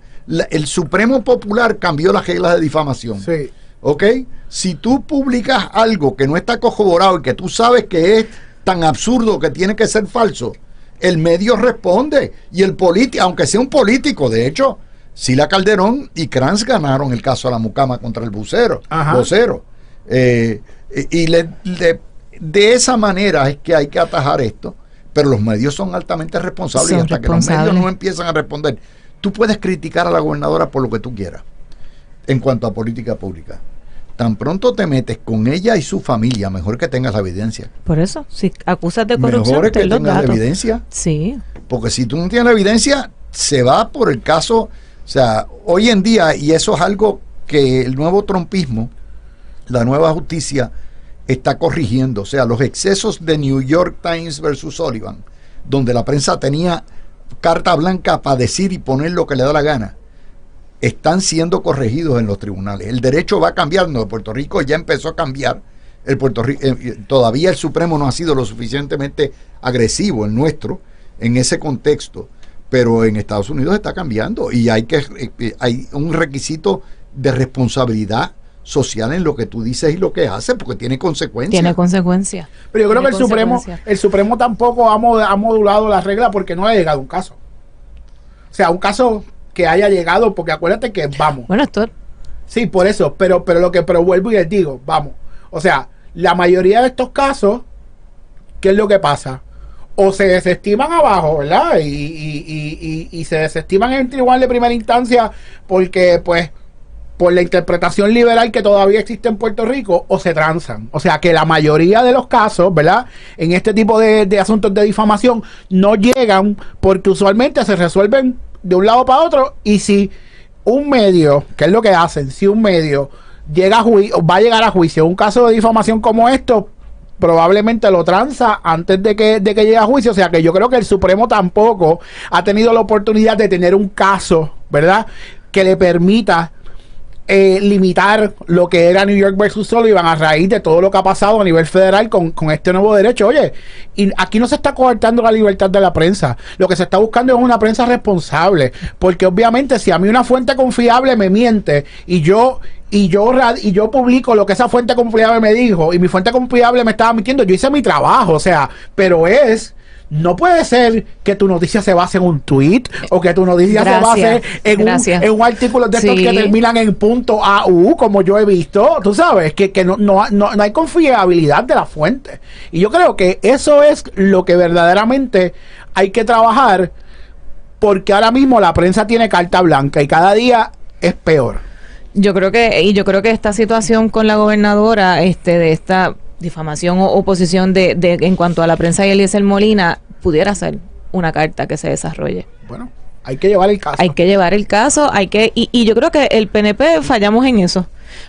el Supremo Popular cambió las reglas de difamación.
Sí.
¿Ok? Si tú publicas algo que no está corroborado y que tú sabes que es tan absurdo que tiene que ser falso, el medio responde. Y el político, aunque sea un político, de hecho, Sila Calderón y Kranz ganaron el caso de la mucama contra el vocero. De esa manera es que hay que atajar esto, pero los medios son altamente responsables, y hasta que los medios no empiezan a responder. Tú puedes criticar a la gobernadora por lo que tú quieras en cuanto a política pública. Tan pronto te metes con ella y su familia, mejor que tengas la evidencia.
Por eso, si acusas de corrupción,
mejor es que tengas la evidencia.
Sí.
Porque si tú no tienes la evidencia, se va por el caso. O sea, hoy en día, y eso es algo que el nuevo trumpismo, la nueva justicia, está corrigiendo. O sea, los excesos de New York Times versus Sullivan, donde la prensa tenía carta blanca para decir y poner lo que le da la gana, están siendo corregidos en los tribunales. El derecho va cambiando. Puerto Rico ya empezó a cambiar. Todavía el Supremo no ha sido lo suficientemente agresivo, el nuestro, en ese contexto, pero en Estados Unidos está cambiando, y hay un requisito de responsabilidad social en lo que tú dices y lo que haces, porque tiene consecuencias.
Tiene consecuencias.
Pero yo creo que el Supremo tampoco ha modulado la regla, porque no ha llegado un caso. O sea, un caso que haya llegado, porque acuérdate que vamos.
Bueno, esto.
Sí, por eso, pero vuelvo y les digo, vamos. O sea, la mayoría de estos casos, ¿qué es lo que pasa? O se desestiman abajo, ¿verdad? Y se desestiman en el tribunal de primera instancia porque, pues, por la interpretación liberal que todavía existe en Puerto Rico, o se transan. O sea, que la mayoría de los casos, ¿verdad?, en este tipo de asuntos de difamación, no llegan porque usualmente se resuelven de un lado para otro. Y si un medio, ¿qué es lo que hacen? Si un medio va a llegar a juicio un caso de difamación como esto, probablemente lo transa antes de que llegue a juicio. O sea, que yo creo que el Supremo tampoco ha tenido la oportunidad de tener un caso, ¿verdad?, que le permita limitar lo que era New York versus Sullivan a raíz de todo lo que ha pasado a nivel federal con este nuevo derecho. Oye, y aquí no se está coartando la libertad de la prensa. Lo que se está buscando es una prensa responsable, porque obviamente si a mí una fuente confiable me miente y yo publico lo que esa fuente confiable me dijo, y mi fuente confiable me estaba mintiendo, yo hice mi trabajo. O sea, pero no puede ser que tu noticia se base en un tweet, o que tu noticia se base en un artículo de estos que terminan en .au, como yo he visto. Tú sabes que no hay confiabilidad de la fuente. Y yo creo que eso es lo que verdaderamente hay que trabajar, porque ahora mismo la prensa tiene carta blanca y cada día es peor.
Yo creo que esta situación con la gobernadora, de esta difamación o oposición en cuanto a la prensa y Eliezer Molina, pudiera ser una carta que se desarrolle.
Bueno, hay que llevar el caso.
Y yo creo que el PNP fallamos en eso.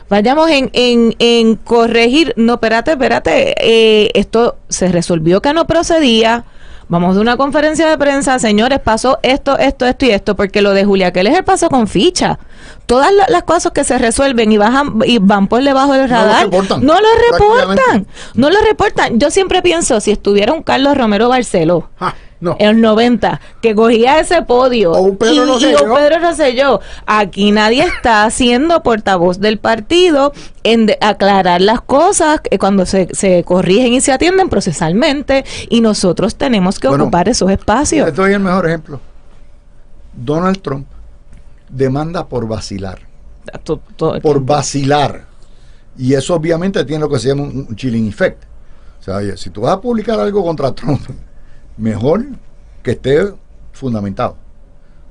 Fallamos en corregir. No, espérate, esto se resolvió que no procedía. vamos de una conferencia de prensa, señores, pasó esto y esto, porque lo de Julia Keller pasó con ficha. Todas las cosas que se resuelven y van por debajo del radar, no lo reportan. Yo siempre pienso, si estuviera un Carlos Romero Barceló, no. En los 90, que cogía ese podio,
o un Pedro
Rosselló, aquí nadie está siendo portavoz del partido en aclarar las cosas cuando se corrigen y se atienden procesalmente, y nosotros tenemos que ocupar esos espacios.
Te doy el mejor ejemplo. Donald Trump demanda por vacilar. Por vacilar. Y eso obviamente tiene lo que se llama un chilling effect. O sea, oye, si tú vas a publicar algo contra Trump, mejor que esté fundamentado,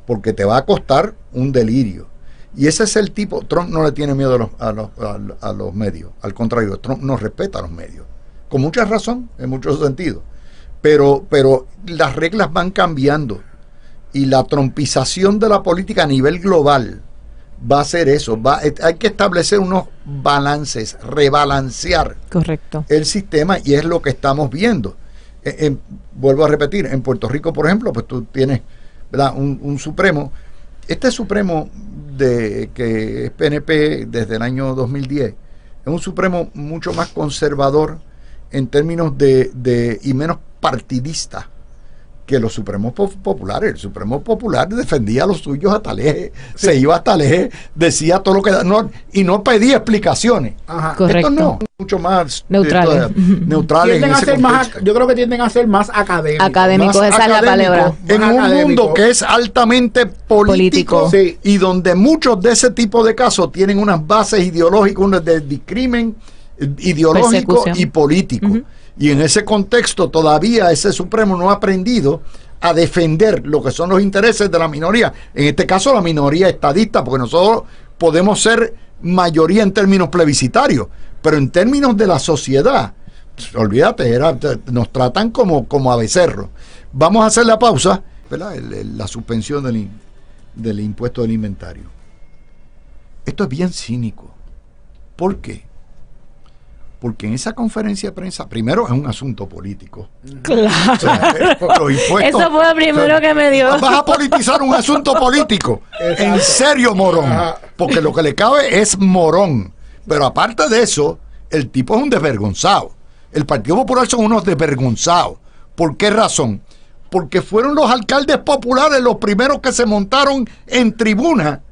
porque te va a costar un delirio. Y ese es el tipo. Trump no le tiene miedo a los medios, al contrario, Trump no respeta a los medios, con mucha razón, en muchos sentidos, pero las reglas van cambiando, y la trumpización de la política a nivel global va a ser eso. Hay que establecer unos balances, rebalancear el sistema, y es lo que estamos viendo. Vuelvo a repetir, en Puerto Rico, por ejemplo, pues tú tienes, ¿verdad?, un Supremo. Este Supremo que es PNP desde el año 2010 es un Supremo mucho más conservador en términos y menos partidista que los Supremos populares. El Supremo Popular defendía a los suyos hasta el eje, se iba hasta el eje, decía todo lo que y no pedía explicaciones.
Correcto.
Esto no, mucho más
neutrales.
Tienden
a ser yo creo que tienden a ser más
académicos. Esa es la palabra.
En un mundo que es altamente político.
Sí.
Y donde muchos de ese tipo de casos tienen unas bases ideológicas, unas de discrimen ideológico y político. Y en ese contexto todavía ese Supremo no ha aprendido a defender lo que son los intereses de la minoría. En este caso la minoría estadista, porque nosotros podemos ser mayoría en términos plebiscitarios, pero en términos de la sociedad, olvídate, nos tratan como a becerros. Vamos a hacer la pausa, ¿verdad? La suspensión del impuesto del inventario. Esto es bien cínico. ¿Por qué? Porque en esa conferencia de prensa, primero es un asunto político.
Claro.
O sea, los impuestos,
eso fue lo primero que me dio.
Vas a politizar un asunto político.
Exacto.
En serio, morón. Porque lo que le cabe es morón. Pero aparte de eso, el tipo es un desvergonzado. El Partido Popular son unos desvergonzados. ¿Por qué razón? Porque fueron los alcaldes populares los primeros que se montaron en tribuna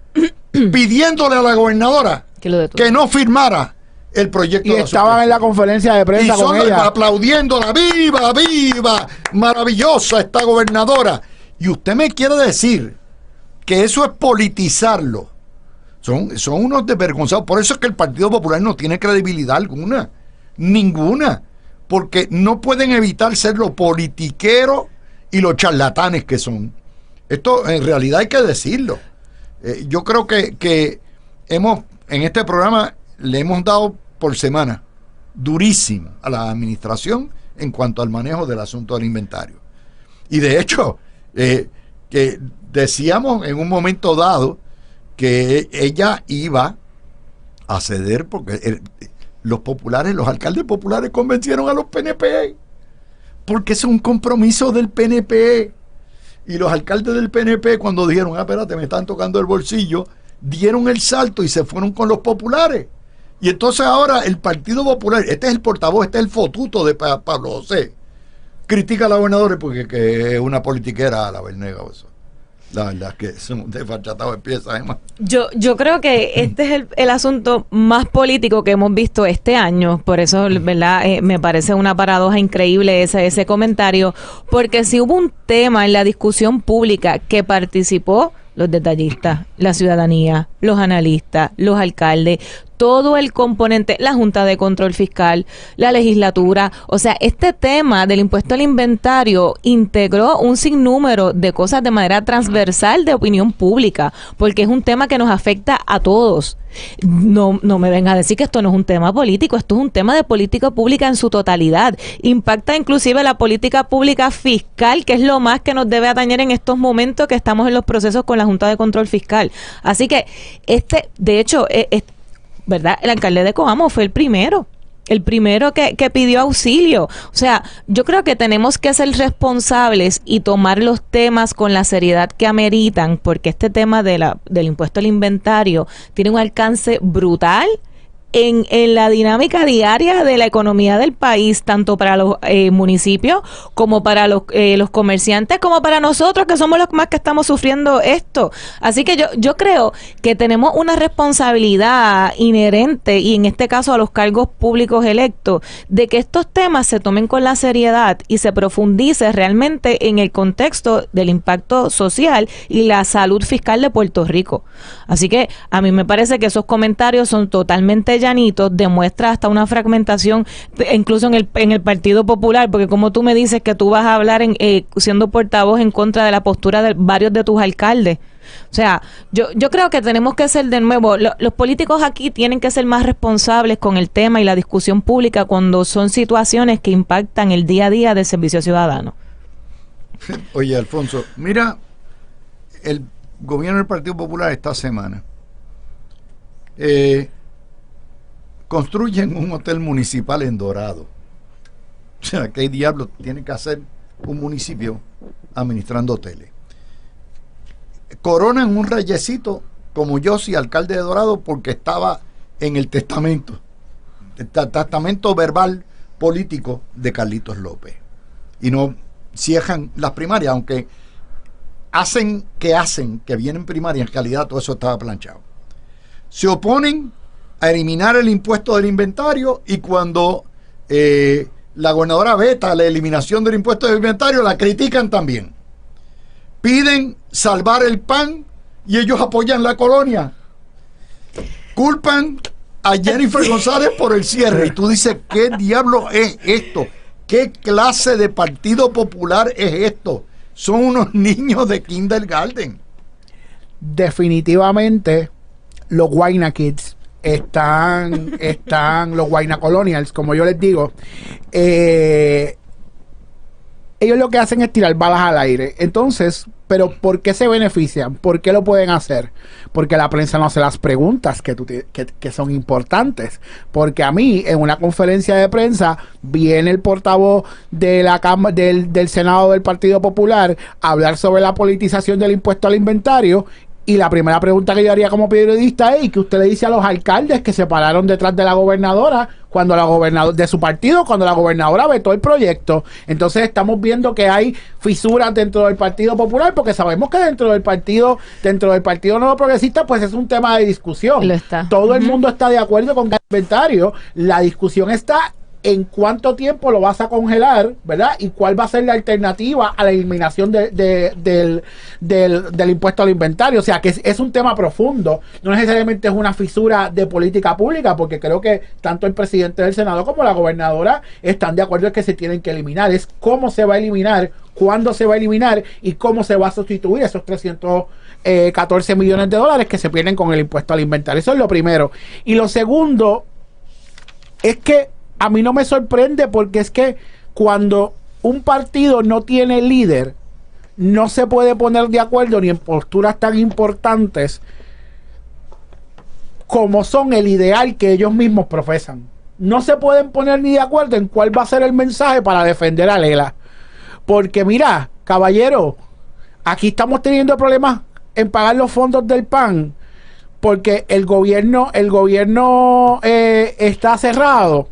pidiéndole a la gobernadora que no firmara el proyecto.
Y estaban en la conferencia de prensa con ella
aplaudiéndola, viva, maravillosa esta gobernadora. Y usted me quiere decir que eso es politizarlo. Son unos desvergonzados. Por eso es que el Partido Popular no tiene credibilidad ninguna, porque no pueden evitar ser los politiqueros y los charlatanes que son. Esto en realidad hay que decirlo. Yo creo que en este programa le hemos dado por semana durísimo a la administración en cuanto al manejo del asunto del inventario. Y de hecho, que decíamos en un momento dado que ella iba a ceder porque los alcaldes populares convencieron a los PNP, porque es un compromiso del PNP. Y los alcaldes del PNP, cuando dijeron, espérate, me están tocando el bolsillo, dieron el salto y se fueron con los populares. Y entonces ahora el Partido Popular, este es el portavoz, este es el fotuto de Pablo José, critica a la gobernadora porque que es una politiquera a la Bernaga. La verdad es que son desfachatados de piezas, además.
Yo creo que este es el asunto más político que hemos visto este año, por eso, ¿verdad? Me parece una paradoja increíble ese comentario, porque si hubo un tema en la discusión pública que participó los detallistas, la ciudadanía, los analistas, los alcaldes, todo el componente, la Junta de Control Fiscal, la legislatura, o sea, este tema del impuesto al inventario integró un sinnúmero de cosas de manera transversal de opinión pública, porque es un tema que nos afecta a todos. No me venga a decir que esto no es un tema político, esto es un tema de política pública en su totalidad. Impacta inclusive la política pública fiscal, que es lo más que nos debe atañer en estos momentos que estamos en los procesos con la Junta de Control Fiscal. Así que de hecho, ¿verdad? El alcalde de Coamo fue el primero el primero que pidió auxilio. O sea, yo creo que tenemos que ser responsables y tomar los temas con la seriedad que ameritan, porque este tema del impuesto al inventario tiene un alcance brutal en la dinámica diaria de la economía del país, tanto para los municipios como para los comerciantes, como para nosotros que somos los más que estamos sufriendo esto. Así que yo creo que tenemos una responsabilidad inherente, y en este caso a los cargos públicos electos, de que estos temas se tomen con la seriedad y se profundice realmente en el contexto del impacto social y la salud fiscal de Puerto Rico. Así que a mí me parece que esos comentarios son totalmente llanitos, demuestra hasta una fragmentación, incluso en el Partido Popular, porque como tú me dices que tú vas a hablar siendo portavoz en contra de la postura de varios de tus alcaldes. O sea, yo creo que tenemos que ser de nuevo, los políticos aquí tienen que ser más responsables con el tema y la discusión pública cuando son situaciones que impactan el día a día del servicio ciudadano.
Oye, Alfonso, mira, el gobierno del Partido Popular esta semana construyen un hotel municipal en Dorado. O sea, ¿qué diablo tiene que hacer un municipio administrando hoteles? Coronan un reyesito como yo, si alcalde de Dorado, porque estaba en el testamento verbal político de Carlitos López. Y no cierran las primarias, aunque hacen que vienen primarias, en realidad todo eso estaba planchado. Se oponen a eliminar el impuesto del inventario, y cuando la gobernadora veta la eliminación del impuesto del inventario, la critican también. Piden salvar el PAN y ellos apoyan la colonia. Culpan a Jennifer González por el cierre. Y tú dices, ¿qué diablo es esto? ¿Qué clase de Partido Popular es esto? Son unos niños de kindergarten.
Definitivamente los Guayna Kids están los Guayna Colonials, como yo les digo. Ellos lo que hacen es tirar balas al aire. Entonces, pero ¿por qué se benefician? ¿Por qué lo pueden hacer? Porque la prensa no hace las preguntas que son importantes. Porque a mí, en una conferencia de prensa, viene el portavoz de la del Senado del Partido Popular a hablar sobre la politización del impuesto al inventario. Y la primera pregunta que yo haría como periodista es: ¿y qué usted le dice a los alcaldes que se pararon detrás de la gobernadora cuando la gobernadora de su partido, cuando la gobernadora vetó el proyecto? Entonces estamos viendo que hay fisuras dentro del Partido Popular, porque sabemos que dentro del Partido Nuevo Progresista, pues es un tema de discusión.
Lo está.
Todo el mundo está de acuerdo con el inventario. La discusión está en cuánto tiempo lo vas a congelar, ¿verdad? Y cuál va a ser la alternativa a la eliminación del impuesto al inventario. O sea, que es un tema profundo. No necesariamente es una fisura de política pública, porque creo que tanto el presidente del Senado como la gobernadora están de acuerdo en que se tienen que eliminar. Es cómo se va a eliminar, cuándo se va a eliminar y cómo se va a sustituir esos 314 millones de dólares que se pierden con el impuesto al inventario. Eso es lo primero. Y lo segundo es que a mí no me sorprende, porque es que cuando un partido no tiene líder, no se puede poner de acuerdo ni en posturas tan importantes como son el ideal que ellos mismos profesan. No se pueden poner ni de acuerdo en cuál va a ser el mensaje para defender a Lela. Porque mira, caballero, aquí estamos teniendo problemas en pagar los fondos del PAN, porque el gobierno está cerrado.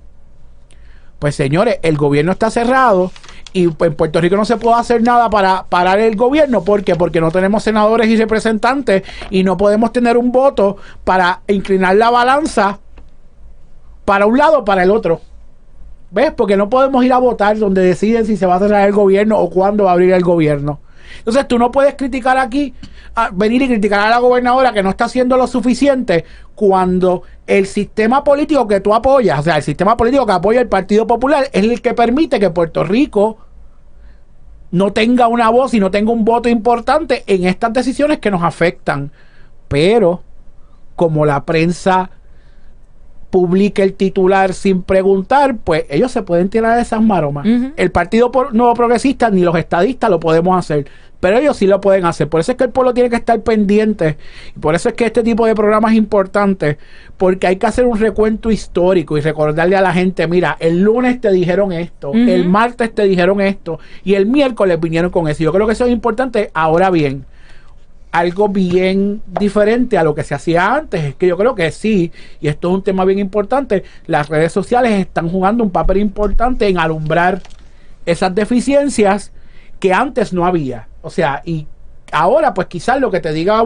Pues señores, el gobierno está cerrado y en Puerto Rico no se puede hacer nada para parar el gobierno. ¿Por qué? Porque no tenemos senadores y representantes y no podemos tener un voto para inclinar la balanza para un lado o para el otro. ¿Ves? Porque no podemos ir a votar donde deciden si se va a cerrar el gobierno o cuándo va a abrir el gobierno. Entonces tú no puedes criticar aquí, venir y criticar a la gobernadora que no está haciendo lo suficiente, cuando el sistema político que tú apoyas, o sea, el sistema político que apoya el Partido Popular, es el que permite que Puerto Rico no tenga una voz y no tenga un voto importante en estas decisiones que nos afectan. Pero como la prensa publique el titular sin preguntar, pues ellos se pueden tirar esas maromas. El Partido Nuevo Progresista ni los estadistas lo podemos hacer, pero ellos sí lo pueden hacer. Por eso es que el pueblo tiene que estar pendiente, y por eso es que este tipo de programas es importante, porque hay que hacer un recuento histórico y recordarle a la gente, mira, el lunes te dijeron esto, el martes te dijeron esto, y el miércoles vinieron con eso. Yo creo que eso es importante. Ahora bien, algo bien diferente a lo que se hacía antes es que yo creo que sí, y esto es un tema bien importante, las redes sociales están jugando un papel importante en alumbrar esas deficiencias que antes no había. O sea, y ahora pues quizás lo que te diga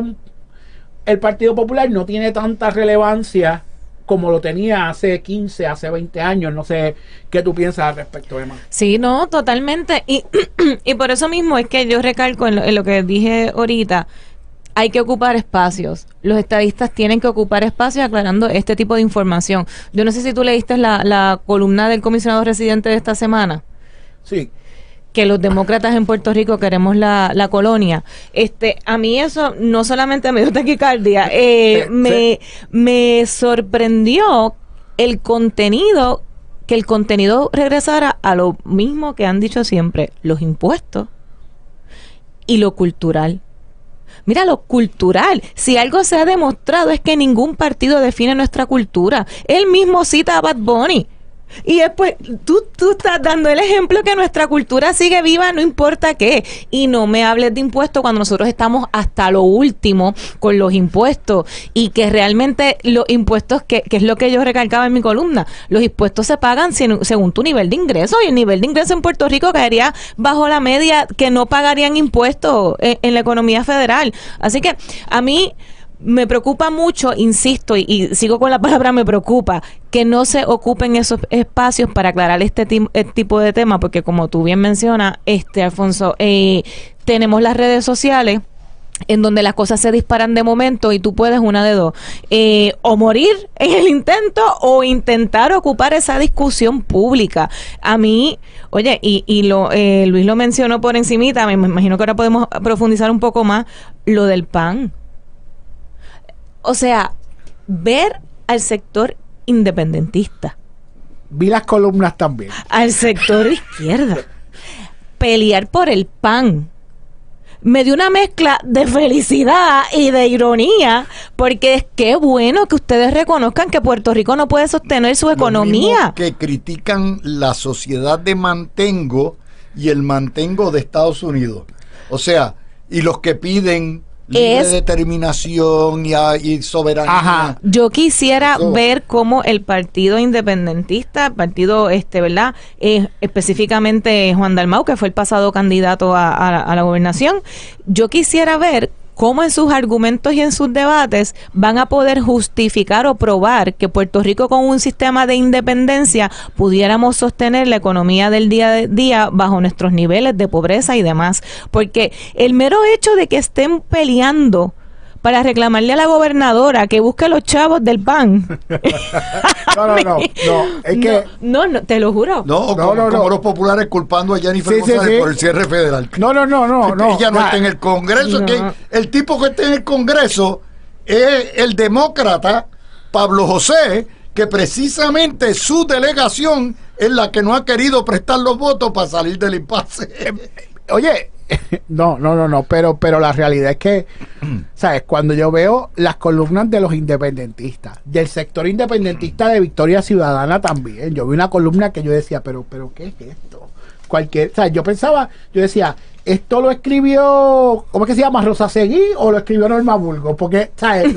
el Partido Popular no tiene tanta relevancia como lo tenía hace 15, hace 20 años. No sé qué tú piensas al respecto, Emma.
Sí, no, totalmente. Y por eso mismo es que yo recalco en lo que dije ahorita. Hay que ocupar espacios. Los estadistas tienen que ocupar espacios aclarando este tipo de información. Yo no sé si tú leíste la columna del comisionado residente de esta semana.
Sí.
Que los demócratas en Puerto Rico queremos la colonia. A mí eso no solamente me dio taquicardia, me sorprendió que el contenido regresara a lo mismo que han dicho siempre, los impuestos y lo cultural. Mira, lo cultural, si algo se ha demostrado es que ningún partido define nuestra cultura. Él mismo cita a Bad Bunny. Y después, tú estás dando el ejemplo que nuestra cultura sigue viva, no importa qué. Y no me hables de impuestos cuando nosotros estamos hasta lo último con los impuestos. Y que realmente los impuestos, que es lo que yo recalcaba en mi columna, los impuestos se pagan según tu nivel de ingreso. Y el nivel de ingreso en Puerto Rico caería bajo la media que no pagarían impuestos en la economía federal. Así que a mí me preocupa mucho, insisto, y sigo con la palabra me preocupa, que no se ocupen esos espacios para aclarar este tipo de temas, porque como tú bien mencionas, Alfonso, tenemos las redes sociales en donde las cosas se disparan de momento y tú puedes una de dos, o morir en el intento o intentar ocupar esa discusión pública. A mí, oye, Luis lo mencionó por encimita, me imagino que ahora podemos profundizar un poco más, lo del PAN. O sea, ver al sector independentista.
Vi las columnas también.
Al sector izquierda. Pelear por el PAN. Me dio una mezcla de felicidad y de ironía, porque es que bueno que ustedes reconozcan que Puerto Rico no puede sostener su economía.
Que critican la sociedad de mantengo y el mantengo de Estados Unidos. O sea, y los que piden libre determinación y soberanía.
Ajá. Yo quisiera ver cómo el partido independentista, el partido, ¿verdad? Específicamente Juan Dalmau, que fue el pasado candidato a la gobernación, yo quisiera ver cómo en sus argumentos y en sus debates van a poder justificar o probar que Puerto Rico con un sistema de independencia pudiéramos sostener la economía del día a día bajo nuestros niveles de pobreza y demás. Porque el mero hecho de que estén peleando para reclamarle a la gobernadora que busque los chavos del PAN.
No, es que...
No, te lo juro.
Como los populares culpando a Jennifer González por el cierre federal.
No.
Ella no está en el Congreso. Que el tipo que está en el Congreso es el demócrata Pablo José, que precisamente su delegación es la que no ha querido prestar los votos para salir del impasse.
Oye, no, pero la realidad es que, ¿sabes? Cuando yo veo las columnas de los independentistas, del sector independentista de Victoria Ciudadana también, yo vi una columna que yo decía, pero ¿qué es esto? ¿Sabes? Yo decía, esto lo escribió, ¿cómo es que se llama? ¿Rosa Seguí o lo escribió Norma Burgos? Porque, ¿sabes?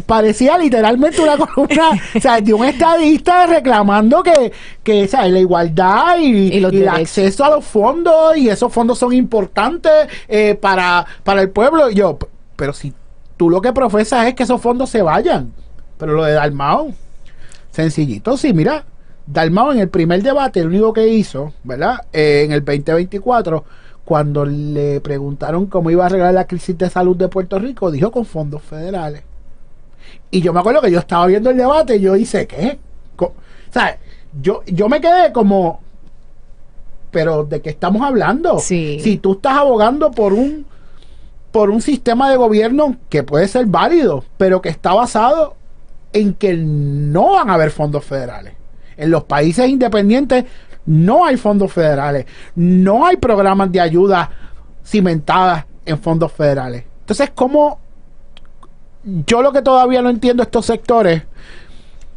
Parecía literalmente una columna, ¿sabes? De un estadista reclamando que ¿sabes? La igualdad y el acceso a los fondos, y esos fondos son importantes para el pueblo. Y yo, pero si tú lo que profesas es que esos fondos se vayan, pero lo de Dalmau, sencillito, sí, mira. Dalmau en el primer debate, el único que hizo, ¿verdad? En el 2024, cuando le preguntaron cómo iba a arreglar la crisis de salud de Puerto Rico, dijo con fondos federales. Y yo me acuerdo que yo estaba viendo el debate y yo hice, ¿qué? ¿Sabes? Yo me quedé como, ¿pero de qué estamos hablando?
Sí.
Si tú estás abogando por un sistema de gobierno que puede ser válido, pero que está basado en que no van a haber fondos federales. En los países independientes no hay fondos federales, no hay programas de ayuda cimentadas en fondos federales. Entonces, ¿cómo? Yo lo que todavía no entiendo estos sectores,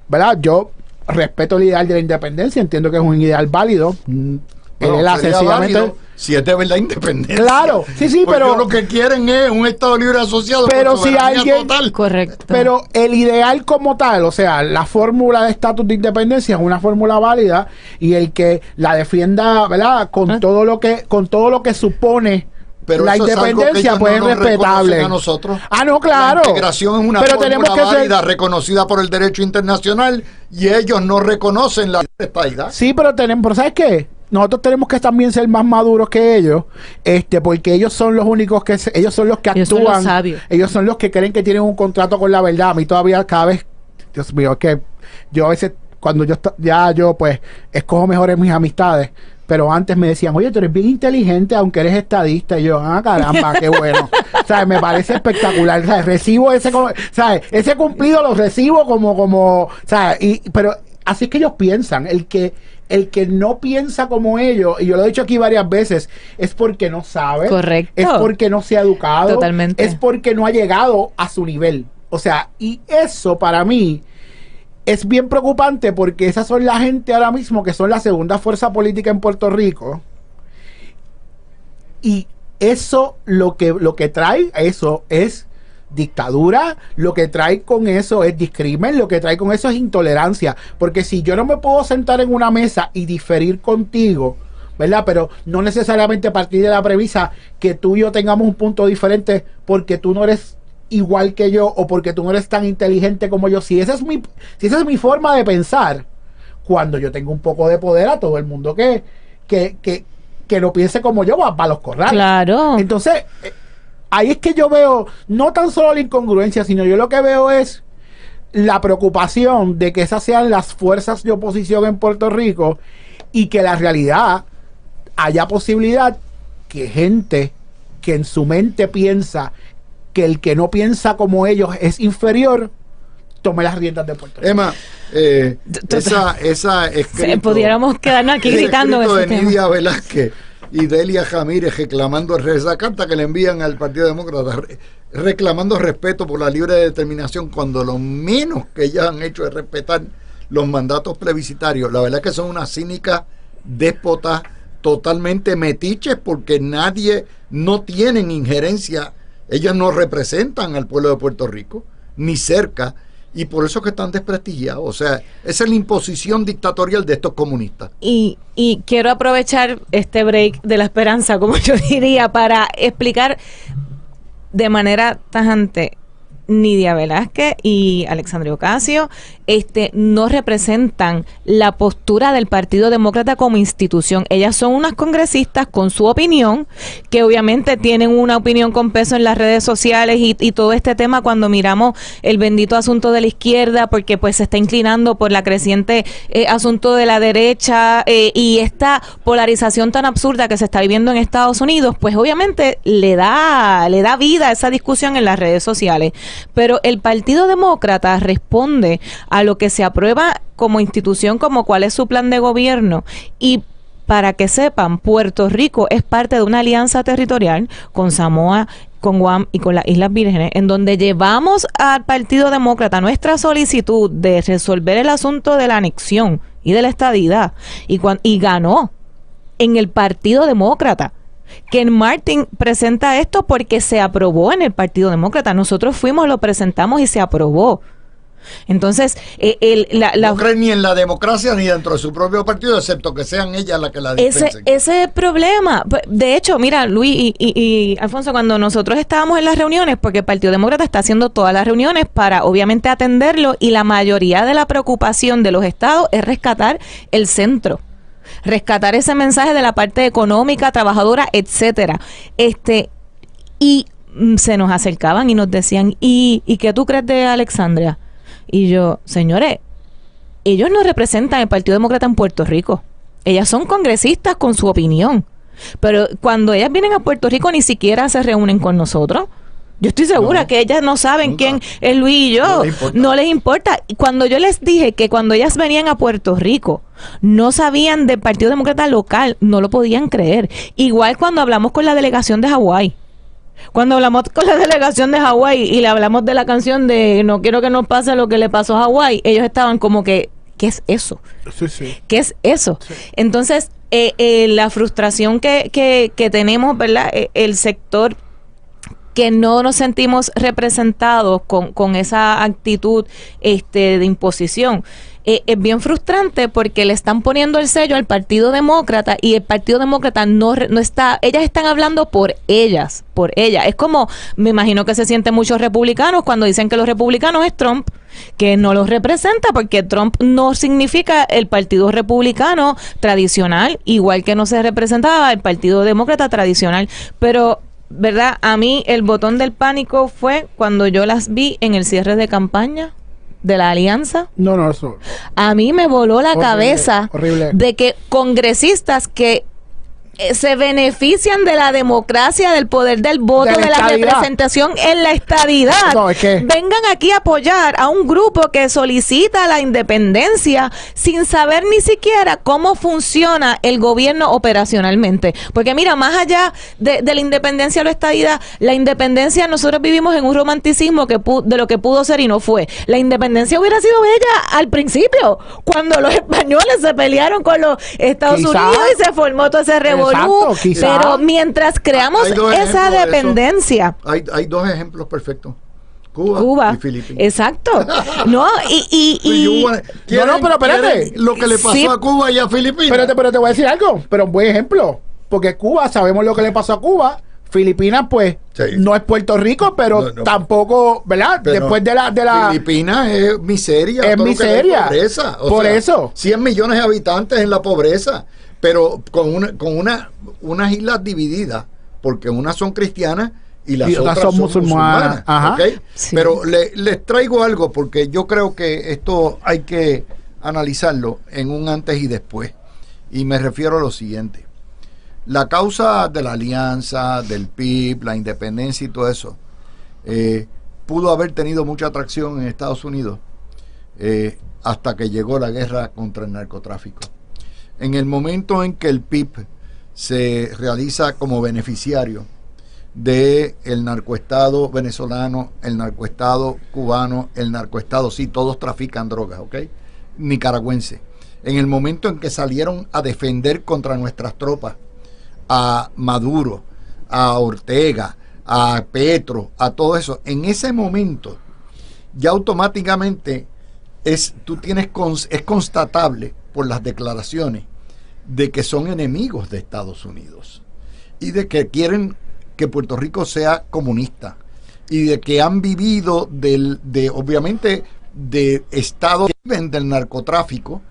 ¿verdad? Yo respeto el ideal de la independencia, entiendo que es un ideal válido.
Bueno, sencillamente, si es de verdad independencia.
Claro, sí,
pues
pero
lo que quieren es un Estado libre asociado.
Pero si alguien,
total.
Correcto.
Pero el ideal como tal, o sea, la fórmula de estatus de independencia es una fórmula válida, y el que la defienda, ¿verdad? Con todo lo que supone. Pero la independencia, pues, es respetable.
A nosotros.
No, claro.
La integración es una fórmula válida reconocida por el derecho internacional, y ellos no reconocen la estadidad.
Sí, pero ¿sabes qué? Nosotros tenemos que también ser más maduros que ellos, porque ellos son los únicos ellos son los que actúan.
Son los sabios.
Ellos son los que creen que tienen un contrato con la verdad. A mí todavía cada vez, Dios mío, es que yo a veces, cuando yo pues escojo mejores mis amistades, pero antes me decían, oye, tú eres bien inteligente aunque eres estadista. Y yo, caramba, qué bueno. ¿Sabes? Me parece espectacular. ¿Sabes? Recibo ¿sabes? Ese cumplido lo recibo como, ¿sabes? Pero así es que ellos piensan. El que no piensa como ellos, y yo lo he dicho aquí varias veces, es porque no sabe.
Correcto.
Es porque no se ha educado.
Totalmente.
Es porque no ha llegado a su nivel. O sea, y eso para mí es bien preocupante, porque esas son la gente ahora mismo que son la segunda fuerza política en Puerto Rico, y eso lo que trae eso es dictadura, lo que trae con eso es discrimen, lo que trae con eso es intolerancia, porque si yo no me puedo sentar en una mesa y diferir contigo, ¿verdad? Pero no necesariamente partir de la premisa que tú y yo tengamos un punto diferente porque tú no eres igual que yo, o porque tú no eres tan inteligente como yo. Si esa es mi forma de pensar, cuando yo tengo un poco de poder, a todo el mundo que no piense como yo, va a los corrales.
Claro.
Entonces, ahí es que yo veo no tan solo la incongruencia, sino yo lo que veo es la preocupación de que esas sean las fuerzas de oposición en Puerto Rico, y que la realidad haya posibilidad que gente que en su mente piensa que el que no piensa como ellos es inferior, tome las riendas de Puerto Rico.
Emma, esa escrito,
pudiéramos quedarnos aquí gritando
de
ese
Nidia Velázquez y Delia Jamírez reclamando esa carta que le envían al Partido Demócrata, reclamando respeto por la libre determinación, cuando lo menos que ellas han hecho es respetar los mandatos plebiscitarios. La verdad es que son unas cínicas, déspotas, totalmente metiches, porque no tienen injerencia. Ellas no representan al pueblo de Puerto Rico, ni cerca, y por eso que están desprestigiados. O sea, esa es la imposición dictatorial de estos comunistas.
Y quiero aprovechar este break de la esperanza, como yo diría, para explicar de manera tajante. Nidia Velázquez y Alexandria Ocasio no representan la postura del Partido Demócrata como institución. Ellas son unas congresistas con su opinión, que obviamente tienen una opinión con peso en las redes sociales y todo este tema, cuando miramos el bendito asunto de la izquierda, porque pues se está inclinando por la creciente asunto de la derecha, y esta polarización tan absurda que se está viviendo en Estados Unidos, pues obviamente le da vida a esa discusión en las redes sociales. Pero el Partido Demócrata responde a lo que se aprueba como institución, como cuál es su plan de gobierno. Y para que sepan, Puerto Rico es parte de una alianza territorial con Samoa, con Guam y con las Islas Vírgenes, en donde llevamos al Partido Demócrata nuestra solicitud de resolver el asunto de la anexión y de la estadidad, y ganó en el Partido Demócrata. Ken Martin presenta esto porque se aprobó en el Partido Demócrata. Nosotros fuimos, lo presentamos y se aprobó. Entonces,
no creen ni en la democracia ni dentro de su propio partido, excepto que sean ellas las que la dispensen.
Ese es el problema. De hecho, mira, Luis y Alfonso, cuando nosotros estábamos en las reuniones, porque el Partido Demócrata está haciendo todas las reuniones para obviamente atenderlo, y la mayoría de la preocupación de los estados es rescatar el centro, rescatar ese mensaje de la parte económica, trabajadora, etcétera. Y se nos acercaban y nos decían, ¿y qué tú crees de Alexandria? Y yo, señores, ellos no representan el Partido Demócrata en Puerto Rico. Ellas son congresistas con su opinión. Pero cuando ellas vienen a Puerto Rico ni siquiera se reúnen con nosotros. Yo estoy segura que ellas no saben quién es Luis y yo. No les importa. Y cuando yo les dije que cuando ellas venían a Puerto Rico, no sabían del Partido Demócrata local, no lo podían creer. Igual cuando hablamos con la delegación de Hawái. Cuando hablamos con la delegación de Hawái y le hablamos de la canción de No quiero que nos pase lo que le pasó a Hawái, ellos estaban como que, ¿qué es eso?
Sí.
¿Qué es eso?
Sí.
Entonces, la frustración que tenemos, ¿verdad? El sector que no nos sentimos representados con esa actitud de imposición. Es bien frustrante porque le están poniendo el sello al Partido Demócrata y el Partido Demócrata no está, ellas están hablando por ellas. Es como, me imagino que se sienten muchos republicanos cuando dicen que los republicanos es Trump, que no los representa porque Trump no significa el Partido Republicano tradicional, igual que no se representaba el Partido Demócrata tradicional, pero ¿verdad? A mí el botón del pánico fue cuando yo las vi en el cierre de campaña de la alianza.
No, eso.
A mí me voló la cabeza
horrible.
de que congresistas que se benefician de la democracia, del poder del voto, de la representación en la estadidad, vengan aquí a apoyar a un grupo que solicita la independencia sin saber ni siquiera cómo funciona el gobierno operacionalmente. Porque mira, más allá de la independencia o la estadidad, la independencia, nosotros vivimos en un romanticismo de lo que pudo ser y no fue. La independencia hubiera sido bella al principio, cuando los españoles se pelearon con los Estados Unidos y se formó todo ese revolución. Pero mientras creamos esa dependencia,
hay dos ejemplos perfectos: Cuba y Filipinas.
Exacto. No,
pero espérate,
lo que le pasó a Cuba y a Filipinas.
Pero te voy a decir algo, pero un buen ejemplo, porque Cuba, sabemos lo que le pasó a Cuba. Filipinas, pues, no es Puerto Rico, pero tampoco, ¿verdad?
Pero
después de la
Filipinas es miseria.
Es miseria.
Pobreza.
Por eso.
100 millones de habitantes en la pobreza, pero con unas islas divididas, porque unas son cristianas y las otras son musulmanas. ¿Okay?
Sí.
Pero les traigo algo, porque yo creo que esto hay que analizarlo en un antes y después. Y me refiero a lo siguiente. La causa de la alianza, del PIB, la independencia y todo eso, pudo haber tenido mucha atracción en Estados Unidos hasta que llegó la guerra contra el narcotráfico. En el momento en que el PIB se realiza como beneficiario del narcoestado venezolano, el narcoestado cubano, el narcoestado, sí, todos trafican drogas, ¿ok? Nicaragüense. En el momento en que salieron a defender contra nuestras tropas, a Maduro, a Ortega, a Petro, a todo eso, en ese momento ya automáticamente es constatable por las declaraciones de que son enemigos de Estados Unidos y de que quieren que Puerto Rico sea comunista y de que han vivido obviamente de estados que viven del narcotráfico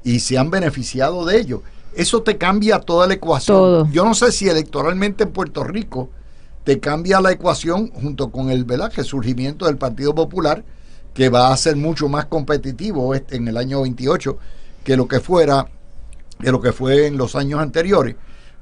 y se han beneficiado de ello. Eso te cambia toda la ecuación.
Todo.
Yo no sé si electoralmente en Puerto Rico te cambia la ecuación junto con el surgimiento del Partido Popular, que va a ser mucho más competitivo en el año 28 que lo que fue en los años anteriores.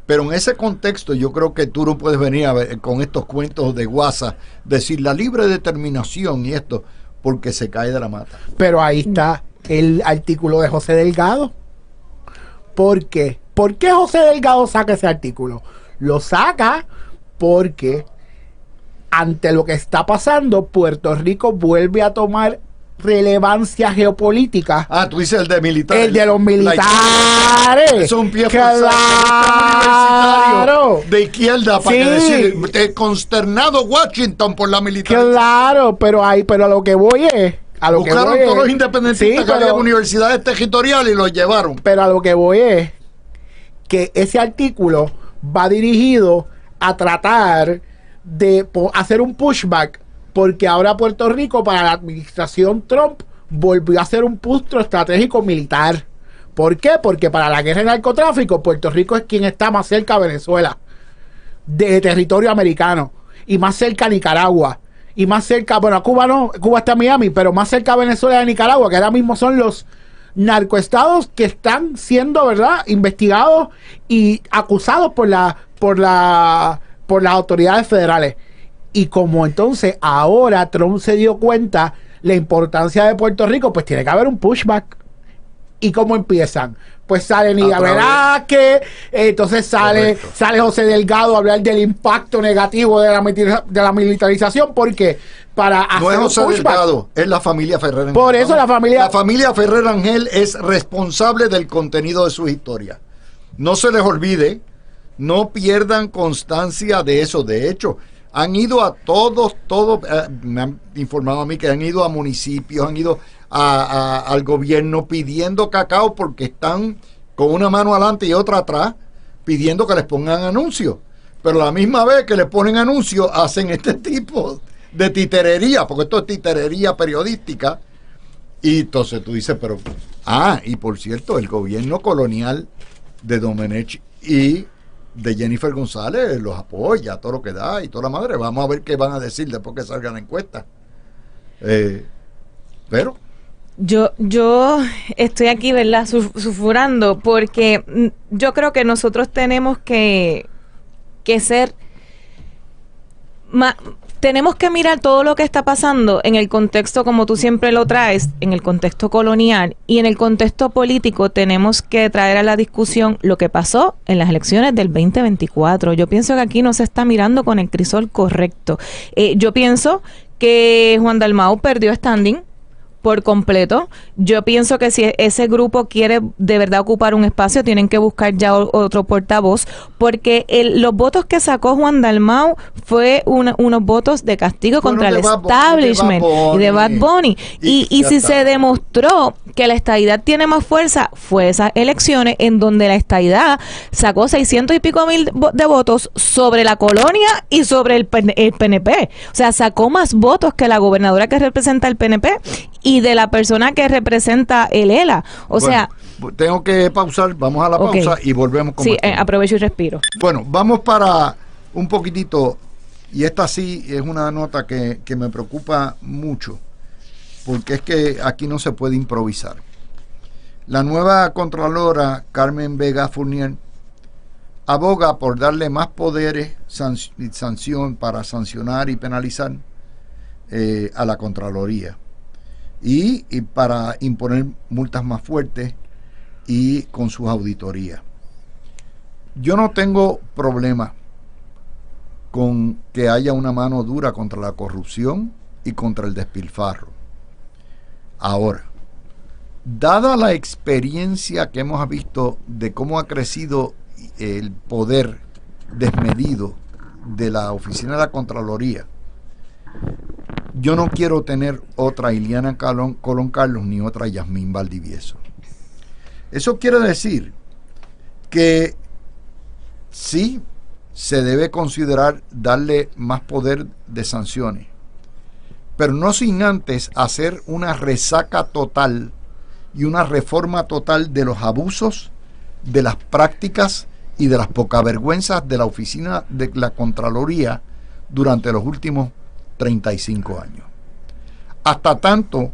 Pero en ese contexto yo creo que tú no puedes venir con estos cuentos de guasa, decir la libre determinación y esto, porque se cae de la mata.
Pero ahí está el artículo de José Delgado. ¿Por qué? ¿Por qué José Delgado saca ese artículo? Lo saca porque ante lo que está pasando, Puerto Rico vuelve a tomar relevancia geopolítica.
Ah, tú dices el de militares.
El de los militares.
Es un pie
claro.
De izquierda, para que decir, consternado Washington por la militar.
Claro, pero a lo que voy es...
Buscaron todos los independentistas que había en universidades territoriales y los llevaron.
Pero a lo que voy es que ese artículo va dirigido a tratar de hacer un pushback, porque ahora Puerto Rico, para la administración Trump, volvió a hacer un punto estratégico militar. ¿Por qué? Porque para la guerra del narcotráfico, Puerto Rico es quien está más cerca a Venezuela, de territorio americano, y más cerca a Nicaragua. Y más cerca, bueno, a Cuba no, Cuba está en Miami, pero más cerca a Venezuela y a Nicaragua, que ahora mismo son los narcoestados que están siendo, ¿verdad?, investigados y acusados por las autoridades federales. Y como entonces ahora Trump se dio cuenta la importancia de Puerto Rico, pues tiene que haber un pushback. ¿Y cómo empiezan? Pues sale Nidia Velázquez, entonces sale José Delgado a hablar del impacto negativo de la militarización, porque para hacer
no es José
un pushback,
Delgado, es la familia Ferrer Angel.
por eso la
familia Ferrer Angel es responsable del contenido de sus historias. No se les olvide, no pierdan constancia de eso. De hecho, han ido a todos, me han informado a mí que han ido a municipios, han ido al gobierno pidiendo cacao porque están con una mano adelante y otra atrás pidiendo que les pongan anuncios. Pero a la misma vez que les ponen anuncios, hacen este tipo de titerería, porque esto es titerería periodística. Y entonces tú dices, pero... y por cierto, el gobierno colonial de Domenech y de Jennifer González los apoya, todo lo que da y toda la madre. Vamos a ver qué van a decir después que salga la encuesta. Pero...
Yo estoy aquí, ¿verdad? Sufurando, porque yo creo que nosotros tenemos que ser... tenemos que mirar todo lo que está pasando en el contexto, como tú siempre lo traes, en el contexto colonial, y en el contexto político tenemos que traer a la discusión lo que pasó en las elecciones del 2024. Yo pienso que aquí no se está mirando con el crisol correcto. Yo pienso que Juan Dalmau perdió standing por completo. Yo pienso que si ese grupo quiere de verdad ocupar un espacio, tienen que buscar ya otro portavoz, porque los votos que sacó Juan Dalmau fue unos votos de castigo contra el establishment y de Bad Bunny. Y si se demostró que la estadidad tiene más fuerza, fue esas elecciones en donde la estadidad sacó 600 y pico mil de votos sobre la colonia y sobre el PNP. O sea, sacó más votos que la gobernadora que representa el PNP y de la persona que representa el ELA. Sea...
Tengo que pausar, vamos a la pausa y volvemos con
aprovecho y respiro.
Bueno, vamos para un poquitito, y esta sí es una nota que me preocupa mucho, porque es que aquí no se puede improvisar. La nueva Contralora Carmen Vega Fournier aboga por darle más poderes para sancionar y penalizar a la Contraloría. Y para imponer multas más fuertes y con sus auditorías. Yo no tengo problema con que haya una mano dura contra la corrupción y contra el despilfarro. Ahora, dada la experiencia que hemos visto de cómo ha crecido el poder desmedido de la Oficina de la Contraloría, yo no quiero tener otra Ileana Colón Carlos ni otra Yasmín Valdivieso. Eso quiere decir que sí se debe considerar darle más poder de sanciones, pero no sin antes hacer una resaca total y una reforma total de los abusos, de las prácticas y de las pocavergüenzas de la Oficina de la Contraloría durante los últimos 35 años. Hasta tanto,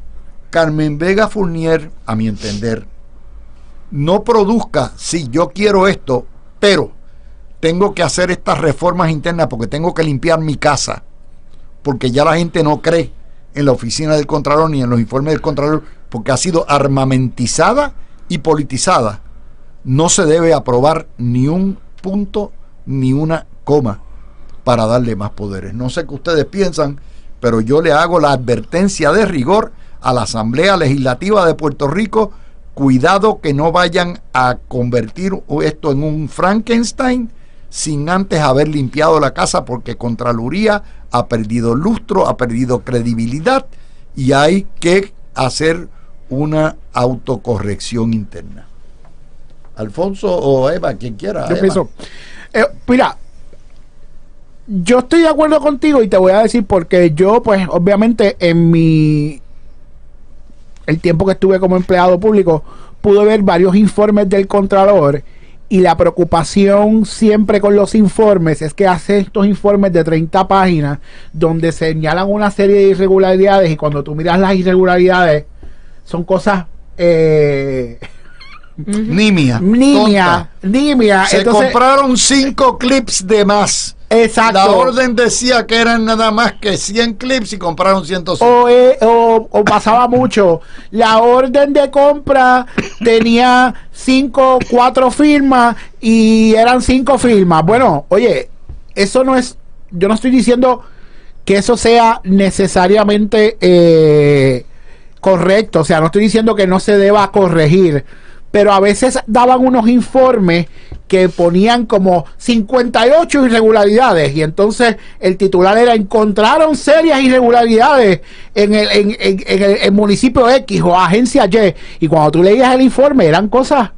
Carmen Vega Fournier, a mi entender, no produzca, sí, yo quiero esto, pero tengo que hacer estas reformas internas porque tengo que limpiar mi casa, porque ya la gente no cree en la oficina del Contralor ni en los informes del Contralor, porque ha sido armamentizada y politizada. No se debe aprobar ni un punto ni una coma para darle más poderes. No sé qué ustedes piensan, pero yo le hago la advertencia de rigor a la Asamblea Legislativa de Puerto Rico. Cuidado que no vayan a convertir esto en un Frankenstein sin antes haber limpiado la casa, porque Contraloría ha perdido lustro, ha perdido credibilidad y hay que hacer una autocorrección interna. Alfonso o Eva, quien quiera.
Yo pienso, mira, yo estoy de acuerdo contigo y te voy a decir porque yo, pues, obviamente, el tiempo que estuve como empleado público, pude ver varios informes del Contralor, y la preocupación siempre con los informes es que hace estos informes de 30 páginas donde señalan una serie de irregularidades, y cuando tú miras las irregularidades son cosas
nimia.
Se
entonces, compraron 5 clips de más
Exacto.
La orden decía que eran nada más que 100 clips y compraron 105.
O pasaba mucho. La orden de compra tenía 4 firmas y eran 5 firmas. Bueno, oye, eso no es... Yo no estoy diciendo que eso sea necesariamente correcto. O sea, no estoy diciendo que no se deba corregir. Pero a veces daban unos informes que ponían como 58 irregularidades y entonces el titular era: encontraron serias irregularidades en el municipio X o agencia Y, y cuando tú leías el informe eran cosas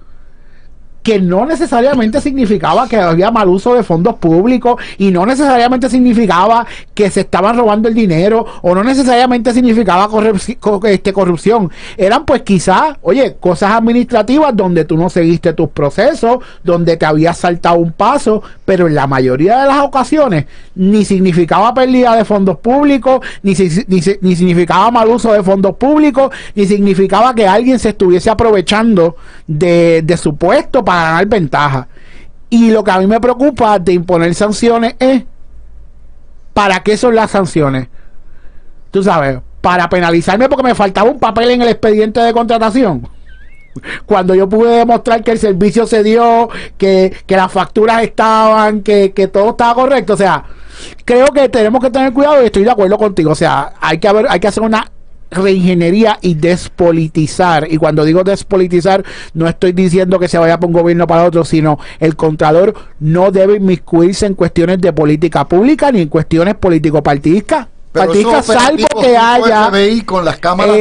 que no necesariamente significaba que había mal uso de fondos públicos, y no necesariamente significaba que se estaban robando el dinero, o no necesariamente significaba corrupción. Eran pues quizás, oye, cosas administrativas donde tú no seguiste tus procesos, donde te habías saltado un paso, pero en la mayoría de las ocasiones ni significaba pérdida de fondos públicos, ni significaba mal uso de fondos públicos, ni significaba que alguien se estuviese aprovechando de su puesto para ganar ventaja. Y lo que a mí me preocupa de imponer sanciones es: ¿para qué son las sanciones? Tú sabes, para penalizarme porque me faltaba un papel en el expediente de contratación, cuando yo pude demostrar que el servicio se dio, que las facturas estaban, que todo estaba correcto. O sea, creo que tenemos que tener cuidado, y estoy de acuerdo contigo. O sea, hay que hacer una reingeniería y despolitizar. Y cuando digo despolitizar, no estoy diciendo que se vaya por un gobierno para otro, sino el Contralor no debe inmiscuirse en cuestiones de política pública ni en cuestiones político-partidistas. Salvo que haya
FBI con las cámaras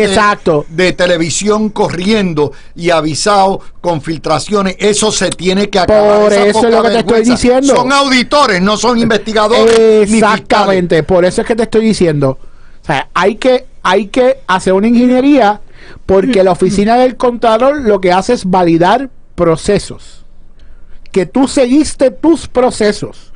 de televisión corriendo y avisado con filtraciones. Eso se tiene que acabar.
Por eso es lo que te estoy diciendo.
Son auditores, no son investigadores.
Exactamente, por eso es que te estoy diciendo. O sea, hay que hacer una ingeniería, porque la oficina del Contralor lo que hace es validar procesos, que tú seguiste tus procesos.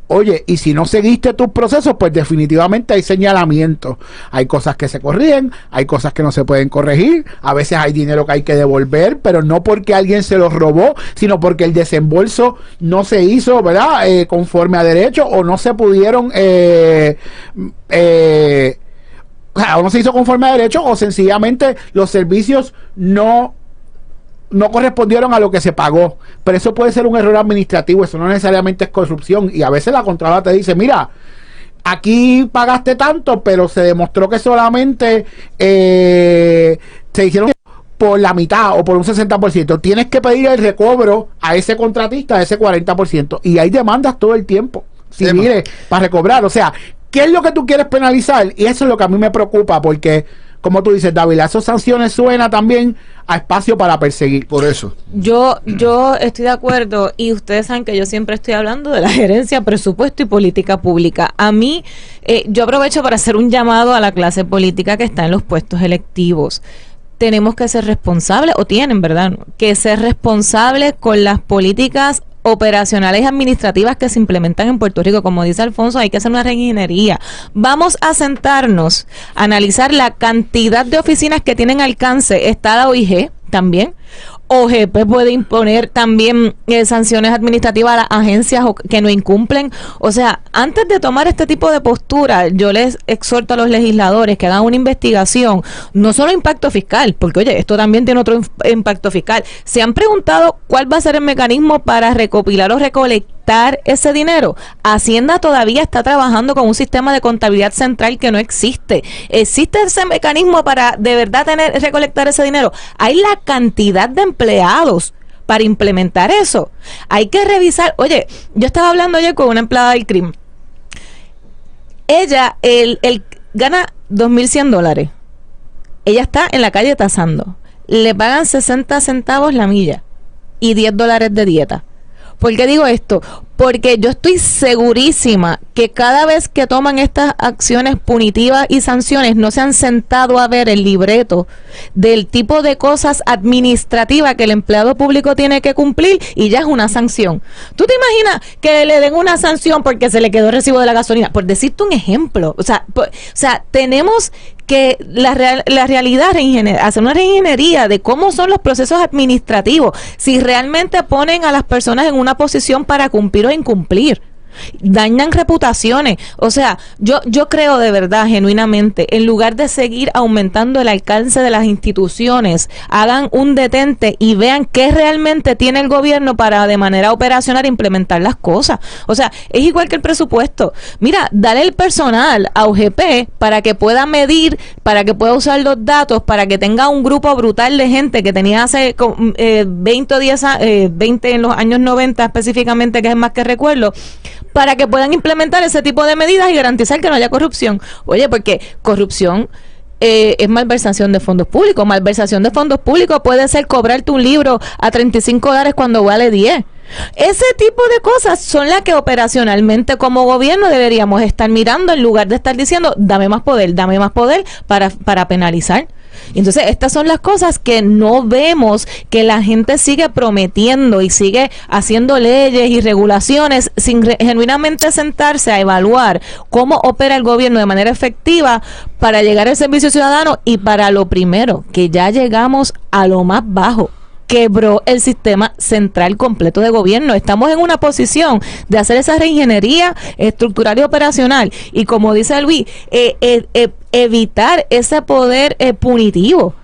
Oye, y si no seguiste tus procesos, pues definitivamente hay señalamientos. Hay cosas que se corrigen, hay cosas que no se pueden corregir, a veces hay dinero que hay que devolver, pero no porque alguien se lo robó, sino porque el desembolso no se hizo, ¿verdad?, conforme a derecho, o no se pudieron o no se hizo conforme a derecho, o sencillamente los servicios no correspondieron a lo que se pagó. Pero eso puede ser un error administrativo, eso no necesariamente es corrupción. Y a veces la Contralora te dice: mira, aquí pagaste tanto, pero se demostró que solamente se hicieron por la mitad o por un 60%. Tienes que pedir el recobro a ese contratista de ese 40%. Y hay demandas todo el tiempo, mire, para recobrar. O sea, ¿qué es lo que tú quieres penalizar? Y eso es lo que a mí me preocupa, porque, como tú dices, David, esas sanciones suena también a espacio para perseguir.
Por eso.
Yo estoy de acuerdo, y ustedes saben que yo siempre estoy hablando de la gerencia, presupuesto y política pública. A mí, yo aprovecho para hacer un llamado a la clase política que está en los puestos electivos. Tenemos que ser responsables, o tienen, ¿verdad?, que ser responsables con las políticas operacionales y administrativas que se implementan en Puerto Rico. Como dice Alfonso, hay que hacer una reingeniería. Vamos a sentarnos a analizar la cantidad de oficinas que tienen alcance. Está la OIG también. OGP puede imponer también sanciones administrativas a las agencias que no incumplen. O sea, antes de tomar este tipo de postura, yo les exhorto a los legisladores que hagan una investigación, no solo impacto fiscal, porque oye, esto también tiene otro impacto fiscal. ¿Se han preguntado cuál va a ser el mecanismo para recopilar o recolectar ese dinero? Hacienda todavía está trabajando con un sistema de contabilidad central que no existe. ¿Existe ese mecanismo para de verdad recolectar ese dinero? Hay la cantidad de empleados para implementar eso. Hay que revisar. Oye, yo estaba hablando ayer con una empleada del CRIM. Ella gana $2,100. Ella está en la calle tasando. Le pagan 60 centavos la milla y $10 de dieta. ¿Por qué digo esto? Porque yo estoy segurísima que cada vez que toman estas acciones punitivas y sanciones, no se han sentado a ver el libreto del tipo de cosas administrativas que el empleado público tiene que cumplir, y ya es una sanción. ¿Tú te imaginas que le den una sanción porque se le quedó el recibo de la gasolina? Por decirte un ejemplo. O sea, tenemos que la realidad, hacer una reingeniería de cómo son los procesos administrativos, si realmente ponen a las personas en una posición para cumplir o incumplir. dañan reputaciones. O sea, yo creo de verdad, genuinamente, en lugar de seguir aumentando el alcance de las instituciones, hagan un detente y vean qué realmente tiene el gobierno para de manera operacional implementar las cosas. O sea, es igual que el presupuesto. Mira, dale el personal a UGP para que pueda medir, para que pueda usar los datos, para que tenga un grupo brutal de gente que tenía hace 20 o 10 20 en los años 90 específicamente, que es más que recuerdo, para que puedan implementar ese tipo de medidas y garantizar que no haya corrupción. Oye, porque corrupción es malversación de fondos públicos. Malversación de fondos públicos puede ser cobrarte un libro a $35 cuando vale 10. Ese tipo de cosas son las que operacionalmente como gobierno deberíamos estar mirando, en lugar de estar diciendo dame más poder para penalizar. Entonces, estas son las cosas que no vemos, que la gente sigue prometiendo y sigue haciendo leyes y regulaciones sin genuinamente sentarse a evaluar cómo opera el gobierno de manera efectiva para llegar al servicio ciudadano y para lo primero, que ya llegamos a lo más bajo. Quebró el sistema central completo de gobierno. Estamos en una posición de hacer esa reingeniería estructural y operacional. Y como dice Luis, evitar ese poder punitivo.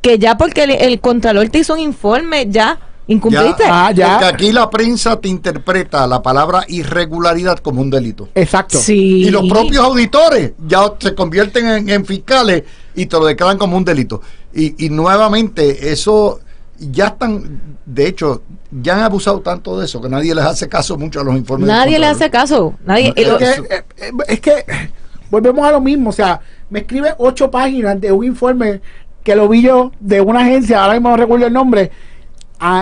Que ya porque el Contralor te hizo un informe, ya incumpliste.
Ya. Porque aquí la prensa te interpreta la palabra irregularidad como un delito.
Exacto.
Sí.
Y los propios auditores ya se convierten en fiscales y te lo declaran como un delito. Y nuevamente, eso... ya están, de hecho, ya han abusado tanto de eso que nadie les hace caso mucho a los informes.
Nadie le hace caso. Nadie.
Es que volvemos a lo mismo. O sea, me escribe 8 páginas de un informe que lo vi yo de una agencia, ahora mismo no recuerdo el nombre.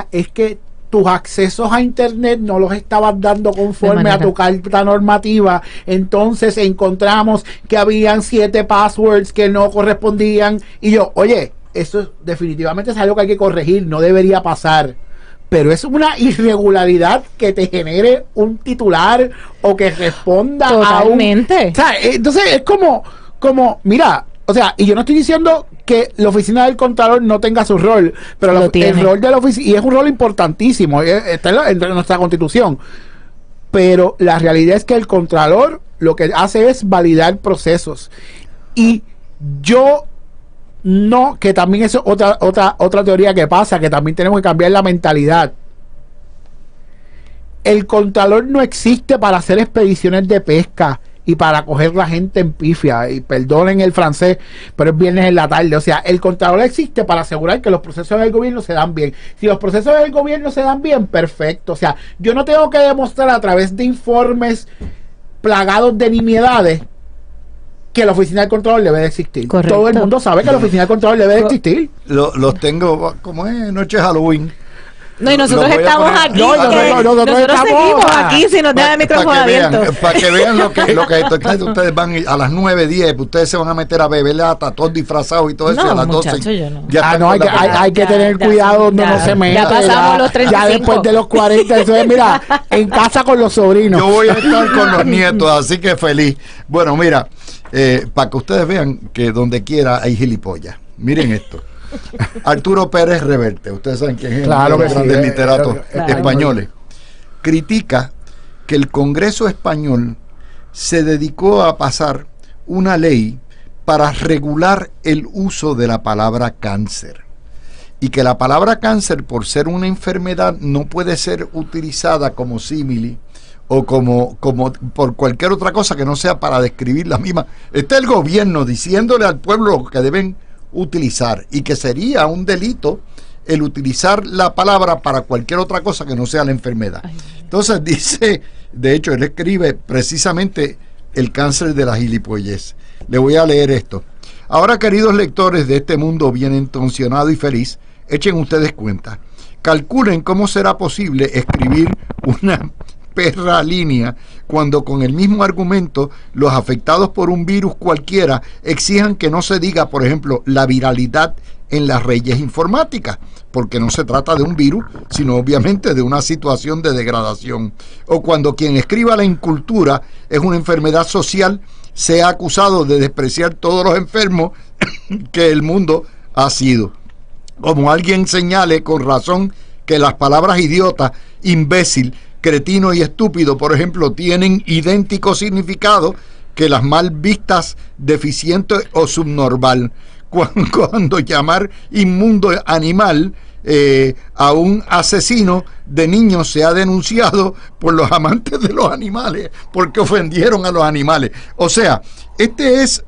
Es que tus accesos a internet no los estabas dando conforme a tu carta normativa. Entonces encontramos que habían 7 passwords que no correspondían. Y yo, oye, eso definitivamente es algo que hay que corregir, no debería pasar, pero es una irregularidad que te genere un titular o que responda
totalmente
a un... O sea, entonces es como, mira, o sea, y yo no estoy diciendo que la oficina del Contralor no tenga su rol, pero el rol de la oficina, y es un rol importantísimo, está en nuestra Constitución, pero la realidad es que el Contralor lo que hace es validar procesos, y yo... No, que también es otra teoría que pasa, que también tenemos que cambiar la mentalidad. El Contralor no existe para hacer expediciones de pesca y para coger la gente en pifia, y perdonen el francés, pero es viernes en la tarde. O sea, el Contralor existe para asegurar que los procesos del gobierno se dan bien. Si los procesos del gobierno se dan bien, perfecto. O sea, yo no tengo que demostrar a través de informes plagados de nimiedades que la oficina del Contralor debe de existir.
Correcto.
Todo el mundo sabe que la oficina del Contralor debe de existir.
Los tengo, como es noche de Halloween.
No, y nosotros estamos aquí. Nosotros seguimos aquí si nos dejan el micrófono abierto.
Para que vean lo que ustedes van a las 9:10, ustedes se van a meter a beber lata, todos disfrazados y todo eso, y a las 12.
Yo no.
Hay que tener cuidado donde no se mete.
Ya pasamos los 35.
Ya después de los 40, eso es, mira, en casa con los sobrinos.
Yo voy a estar con los nietos, así que feliz. Bueno, mira, para que ustedes vean que donde quiera hay gilipollas. Miren esto. Arturo Pérez Reverte, ustedes saben quién es,
claro,
uno de los grandes literatos
claro,
españoles, critica que el Congreso español se dedicó a pasar una ley para regular el uso de la palabra cáncer, y que la palabra cáncer, por ser una enfermedad, no puede ser utilizada como símil o como por cualquier otra cosa que no sea para describir la misma. Está el gobierno diciéndole al pueblo lo que deben utilizar, y que sería un delito el utilizar la palabra para cualquier otra cosa que no sea la enfermedad. Entonces dice, de hecho él escribe precisamente el cáncer de la gilipollez. Le voy a leer esto. Ahora, queridos lectores de este mundo bien intencionado y feliz, echen ustedes cuenta, calculen cómo será posible escribir una perra línea cuando con el mismo argumento los afectados por un virus cualquiera exijan que no se diga, por ejemplo, la viralidad en las redes informáticas, porque no se trata de un virus, sino obviamente de una situación de degradación, o cuando quien escriba la incultura es una enfermedad social, sea acusado de despreciar todos los enfermos que el mundo ha sido, como alguien señale con razón que las palabras idiota, imbécil, cretino y estúpido, por ejemplo, tienen idéntico significado que las mal vistas, deficiente o subnormal. Cuando llamar inmundo animal a un asesino de niños se ha denunciado por los amantes de los animales, porque ofendieron a los animales. O sea, este es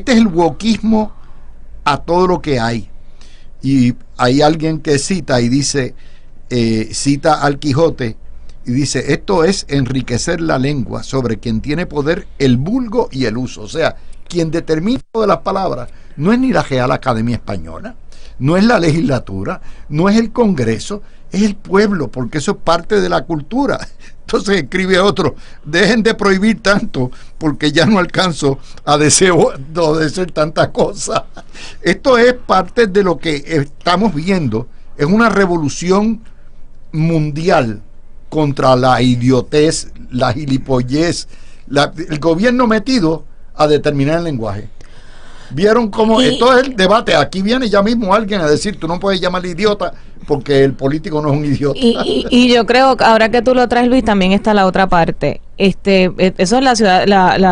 el wokismo a todo lo que hay. Y hay alguien que cita y dice, cita al Quijote y dice: esto es enriquecer la lengua sobre quien tiene poder el vulgo y el uso. O sea, quien determina de las palabras no es ni la Real Academia Española, no es la legislatura, no es el Congreso, es el pueblo, porque eso es parte de la cultura. Entonces escribe otro: dejen de prohibir tanto, porque ya no alcanzo a obedecer tantas cosas. Esto es parte de lo que estamos viendo, es una revolución mundial contra la idiotez, la gilipollez, el gobierno metido a determinar el lenguaje. ¿Vieron cómo esto es el debate? Aquí viene ya mismo alguien a decir: tú no puedes llamarle idiota porque el político no es un idiota.
Y yo creo que ahora que tú lo traes, Luis, también está la otra parte. Eso es la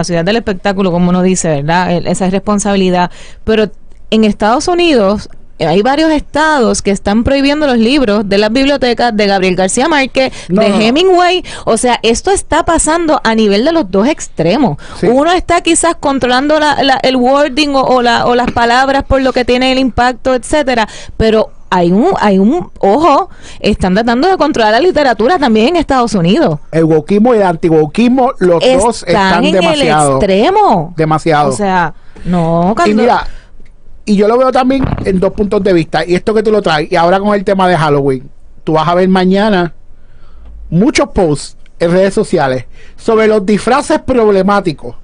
ciudad del espectáculo, como uno dice, ¿verdad? Esa es responsabilidad. Pero en Estados Unidos hay varios estados que están prohibiendo los libros de las bibliotecas de Gabriel García Márquez, Hemingway. O sea, esto está pasando a nivel de los dos extremos. Sí. Uno está quizás controlando el wording o las palabras por lo que tiene el impacto, etcétera, pero hay un ojo, están tratando de controlar la literatura también en Estados Unidos.
El wokismo y el anti-wokismo, los dos están
en
demasiado.
El extremo.
Demasiado.
O sea, no,
y mira, y yo lo veo también en dos puntos de vista. Y esto que tú lo traes, y ahora con el tema de Halloween, tú vas a ver mañana muchos posts en redes sociales sobre los disfraces problemáticos.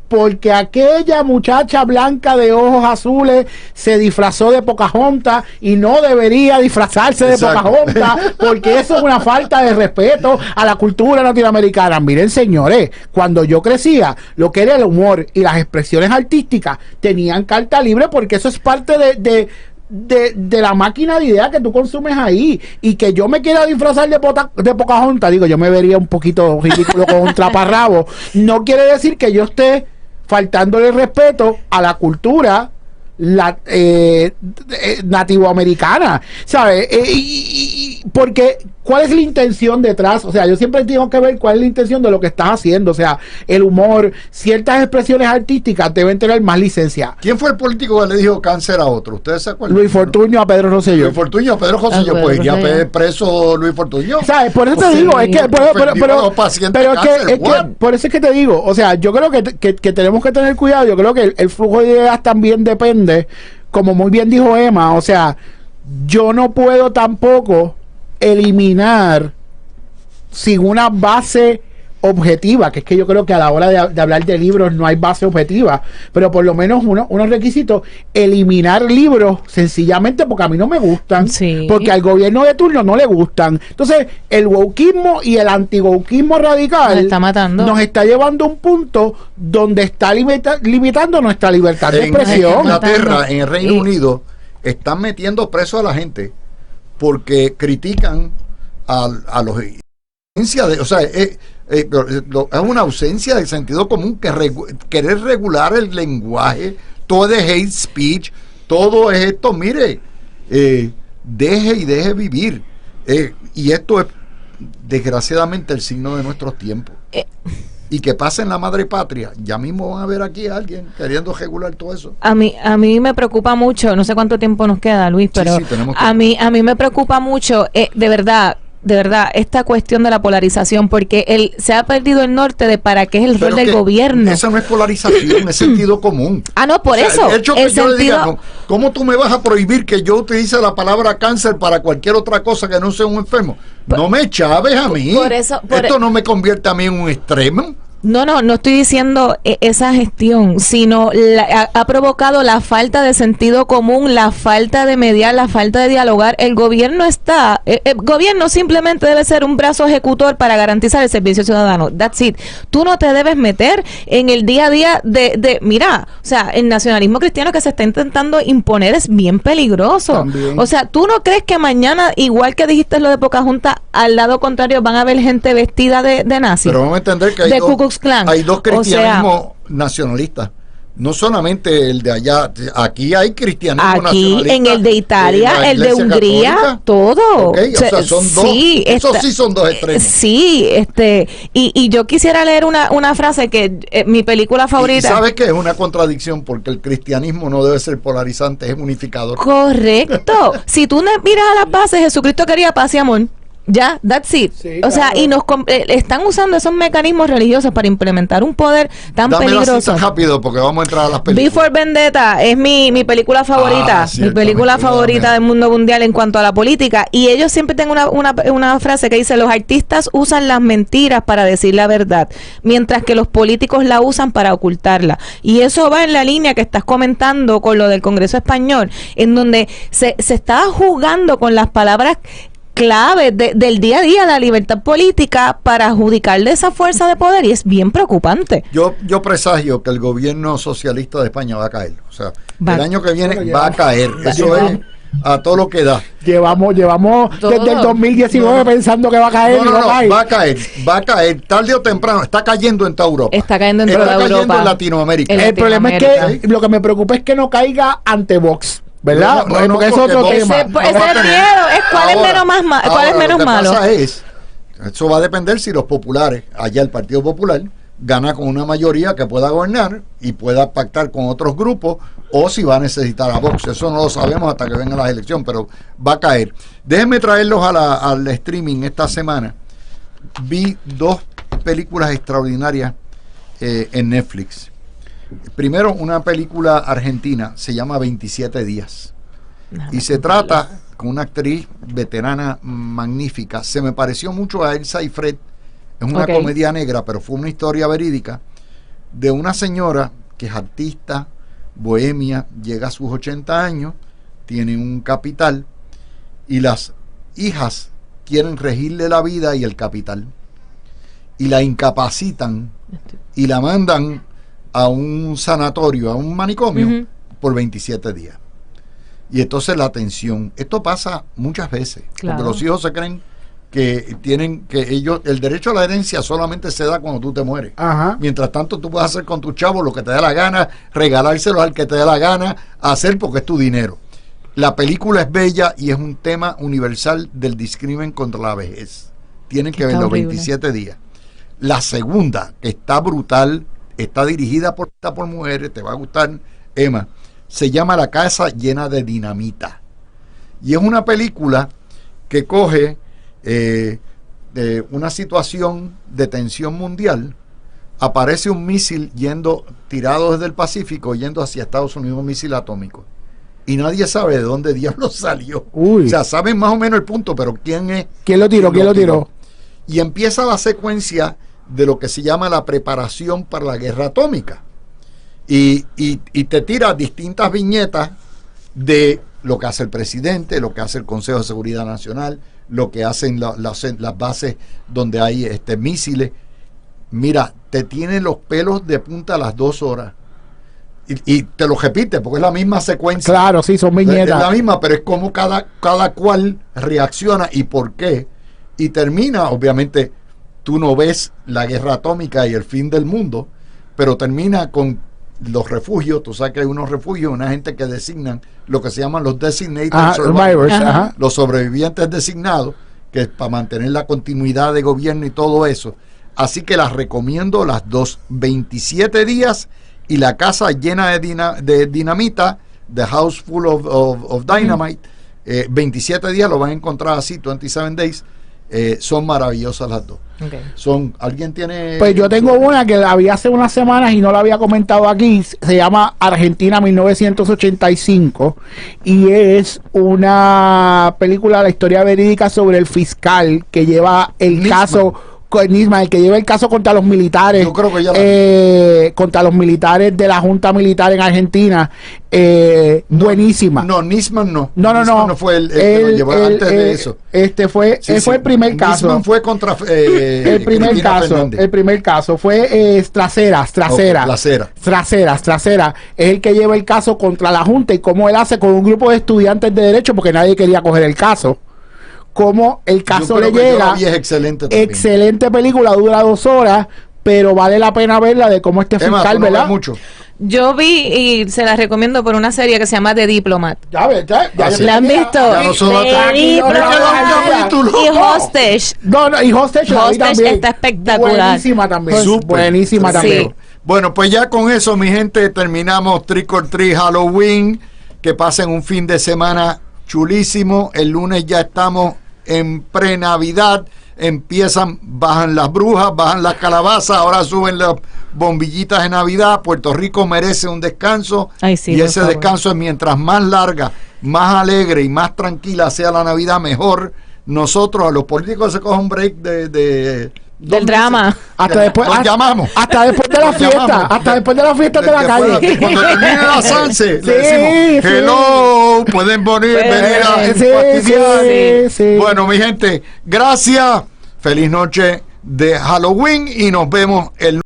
Porque aquella muchacha blanca de ojos azules se disfrazó de Pocahontas y no debería disfrazarse de Pocahontas, porque eso es una falta de respeto a la cultura latinoamericana. Miren, señores, cuando yo crecía, lo que era el humor y las expresiones artísticas tenían carta libre, porque eso es parte de la máquina de ideas que tú consumes ahí. Y que yo me quiera disfrazar de Pocahontas, digo, yo me vería un poquito ridículo con un traparrabo. No quiere decir que yo esté faltándole respeto a la cultura nativoamericana, ¿sabes? Porque ¿cuál es la intención detrás? O sea, yo siempre tengo que ver cuál es la intención de lo que estás haciendo. O sea, el humor, ciertas expresiones artísticas deben tener más licencia.
¿Quién fue el político que le dijo cáncer a otro? ¿Ustedes se acuerdan?
Luis Fortuño a Pedro Rosselló.
Luis Fortuño a Pedro Rosselló, pues iría preso Luis Fortuño.
¿Sabes? Por eso te digo, es que por eso es que te digo, o sea, yo creo que tenemos que tener cuidado. Yo creo que el flujo de ideas también depende, como muy bien dijo Emma, o sea, yo no puedo tampoco eliminar sin una base objetiva, que es que yo creo que a la hora de hablar de libros no hay base objetiva, pero por lo menos unos requisitos, eliminar libros sencillamente porque a mí no me gustan, porque al gobierno de turno no le gustan. Entonces el wokismo y el anti-wokismo radical nos está llevando a un punto donde está limitando nuestra libertad de expresión.
En Inglaterra, en el Reino Unido, están metiendo preso a la gente porque critican a los... O sea, es una ausencia de sentido común, querer regular el lenguaje, todo es hate speech, todo es esto. Mire, deje vivir, y esto es desgraciadamente el signo de nuestros tiempos. Y que pase en la madre patria, ya mismo van a ver aquí a alguien queriendo regular todo eso.
A mí me preocupa mucho, no sé cuánto tiempo nos queda, Luis, pero a mí me preocupa mucho, de verdad, esta cuestión de la polarización, porque se ha perdido el norte de para qué es el rol del gobierno.
Esa no es polarización, es sentido común.
No, por eso.
El hecho que yo le diga, no, ¿cómo tú me vas a prohibir que yo utilice la palabra cáncer para cualquier otra cosa que no sea un enfermo? No me chaves a mí. Esto no me convierte a mí en un extremo.
No estoy diciendo esa gestión, sino ha provocado la falta de sentido común, la falta de mediar, la falta de dialogar. El gobierno simplemente debe ser un brazo ejecutor para garantizar el servicio ciudadano. That's it. Tú no te debes meter en el día a día mira, o sea, el nacionalismo cristiano que se está intentando imponer es bien peligroso.
También.
O sea, ¿tú no crees que mañana, igual que dijiste lo de Pocahontas, al lado contrario van a haber gente vestida de nazi?
Pero vamos a entender que hay dos cristianismos nacionalistas. No solamente el de allá, aquí hay cristianismo nacionalista.
Aquí, en el de Italia, el de Hungría,
católica,
todo.
Okay, o sea, son dos,
sí,
esos sí son dos extremos.
Sí, y yo quisiera leer una frase que mi película favorita.
Y sabes que es una contradicción porque el cristianismo no debe ser polarizante, es unificador.
Correcto. Si tú miras a las bases, Jesucristo quería paz y amor. Ya, that's it. Sí, o sea, y están usando esos mecanismos religiosos para implementar un poder tan peligroso.
La cita rápido porque vamos a entrar a las películas.
Before Vendetta es mi película favorita, mi película favorita del mundo mundial en cuanto a la política. Y ellos siempre tienen una frase que dice: los artistas usan las mentiras para decir la verdad, mientras que los políticos la usan para ocultarla. Y eso va en la línea que estás comentando con lo del Congreso Español, en donde se está jugando con las palabras clave del día a día, la libertad política, para adjudicarle esa fuerza de poder, y es bien preocupante.
Yo presagio que el gobierno socialista de España va a caer. O sea, el año que viene va a caer. Eso es a todo lo que da.
Llevamos desde el 2019 pensando que va a caer.
Va a caer tarde o temprano. Está cayendo en toda Europa.
Está cayendo en toda Europa.
En Latinoamérica.
El problema es que lo que me preocupa es que no caiga ante Vox, ¿verdad? Porque es otro tema.
Ese es el miedo. ¿Cuál es menos malo?
Lo que pasa es, eso va a depender si los populares, allá el Partido Popular, gana con una mayoría que pueda gobernar y pueda pactar con otros grupos, o si va a necesitar a Vox. Eso no lo sabemos hasta que vengan las elecciones, pero va a caer. Déjenme traerlos al streaming esta semana. Vi dos películas extraordinarias en Netflix. Primero, una película argentina, se llama 27 días. Y se trata con una actriz veterana magnífica. Se me pareció mucho a Elsa y Fred. Es una comedia negra, pero fue una historia verídica de una señora que es artista, bohemia, llega a sus 80 años, tiene un capital y las hijas quieren regirle la vida y el capital. Y la incapacitan y la mandan a un sanatorio, a un manicomio, por 27 días. Y entonces la tensión. Esto pasa muchas veces, porque los hijos se creen que ellos, el derecho a la herencia solamente se da cuando tú te mueres. Ajá. Mientras tanto, tú puedes hacer con tus chavos lo que te dé la gana, regalárselos al que te dé la gana, hacer porque es tu dinero. La película es bella y es un tema universal del discrimen contra la vejez. Tienen que ver los 27 días. La segunda, que está brutal, está dirigida por mujeres, te va a gustar, Emma, se llama La casa llena de dinamita. Y es una película que coge una situación de tensión mundial. Aparece un misil tirado desde el Pacífico, yendo hacia Estados Unidos, un misil atómico. Y nadie sabe de dónde diablos salió. Uy. O sea, saben más o menos el punto, pero ¿quién lo tiró? Y empieza la secuencia de lo que se llama la preparación para la guerra atómica. Y te tira distintas viñetas de lo que hace el presidente, lo que hace el Consejo de Seguridad Nacional, lo que hacen las bases donde hay misiles. Mira, te tienen los pelos de punta a las 2 horas. Y te lo repite, porque es la misma secuencia.
Claro, sí, son viñetas.
Es la misma, pero es como cada cual reacciona y por qué. Y termina, obviamente, tú no ves la guerra atómica y el fin del mundo, pero termina con los refugios. Tú sabes que hay unos refugios, una gente que designan lo que se llaman los designated survivors, los sobrevivientes designados, que es para mantener la continuidad de gobierno y todo eso. Así que las recomiendo las dos, 27 días y La casa llena de dinamita, The House Full of Dynamite. 27 días lo van a encontrar así, 27 Days. Son maravillosas las dos. ¿Alguien tiene?
Pues yo tengo una que la vi hace unas semanas y no la había comentado aquí. Se llama Argentina 1985 y es una película, la historia verídica sobre el fiscal que lleva el caso Nisman, el que lleva el caso contra los militares.
Yo creo que ya
contra los militares de la Junta Militar en Argentina. Buenísima.
No, Nisman no.
No.
Nisman no fue el que lo llevó antes de eso.
Fue el primer caso.
Nisman fue contra
el primer
Cristina
caso.
Fernández.
El primer caso fue Traseras. Traseras es el que lleva el caso contra la Junta y cómo él hace con un grupo de estudiantes de derecho porque nadie quería coger el caso. Cómo el caso le llega.
Es excelente también.
Excelente película, dura 2 horas, pero vale la pena verla de cómo este fiscal, ¿verdad?
Mucho.
Yo vi y se la recomiendo por una serie que se llama The Diplomat.
Ya ves, ya
¿La han visto?
Ya nosotros
The Diplomat. Y Hostage.
Y Hostage
está espectacular.
Buenísima también.
Súper.
Buenísima también.
Sí.
Bueno, pues ya con eso, mi gente, terminamos Trick or Treat Halloween. Que pasen un fin de semana chulísimo. El lunes ya estamos en pre-Navidad. Bajan las brujas, bajan las calabazas, ahora suben las bombillitas de Navidad. Puerto Rico merece un descanso.
Ay, sí,
y
por
ese
favor.
descanso es mientras más larga, más alegre y más tranquila sea la Navidad, mejor. Nosotros, a los políticos, se cogen un break del
drama.
Hasta después,
los llamamos.
Hasta después de la
Los
fiesta.
llamamos.
Hasta después de la fiesta de la
Después,
calle.
cuando termine la Sanse,
Sí,
le decimos,
sí.
hello, pueden venir a
Sí,
fastidiar.
sí.
Bueno, mi gente, gracias. Feliz noche de Halloween y nos vemos el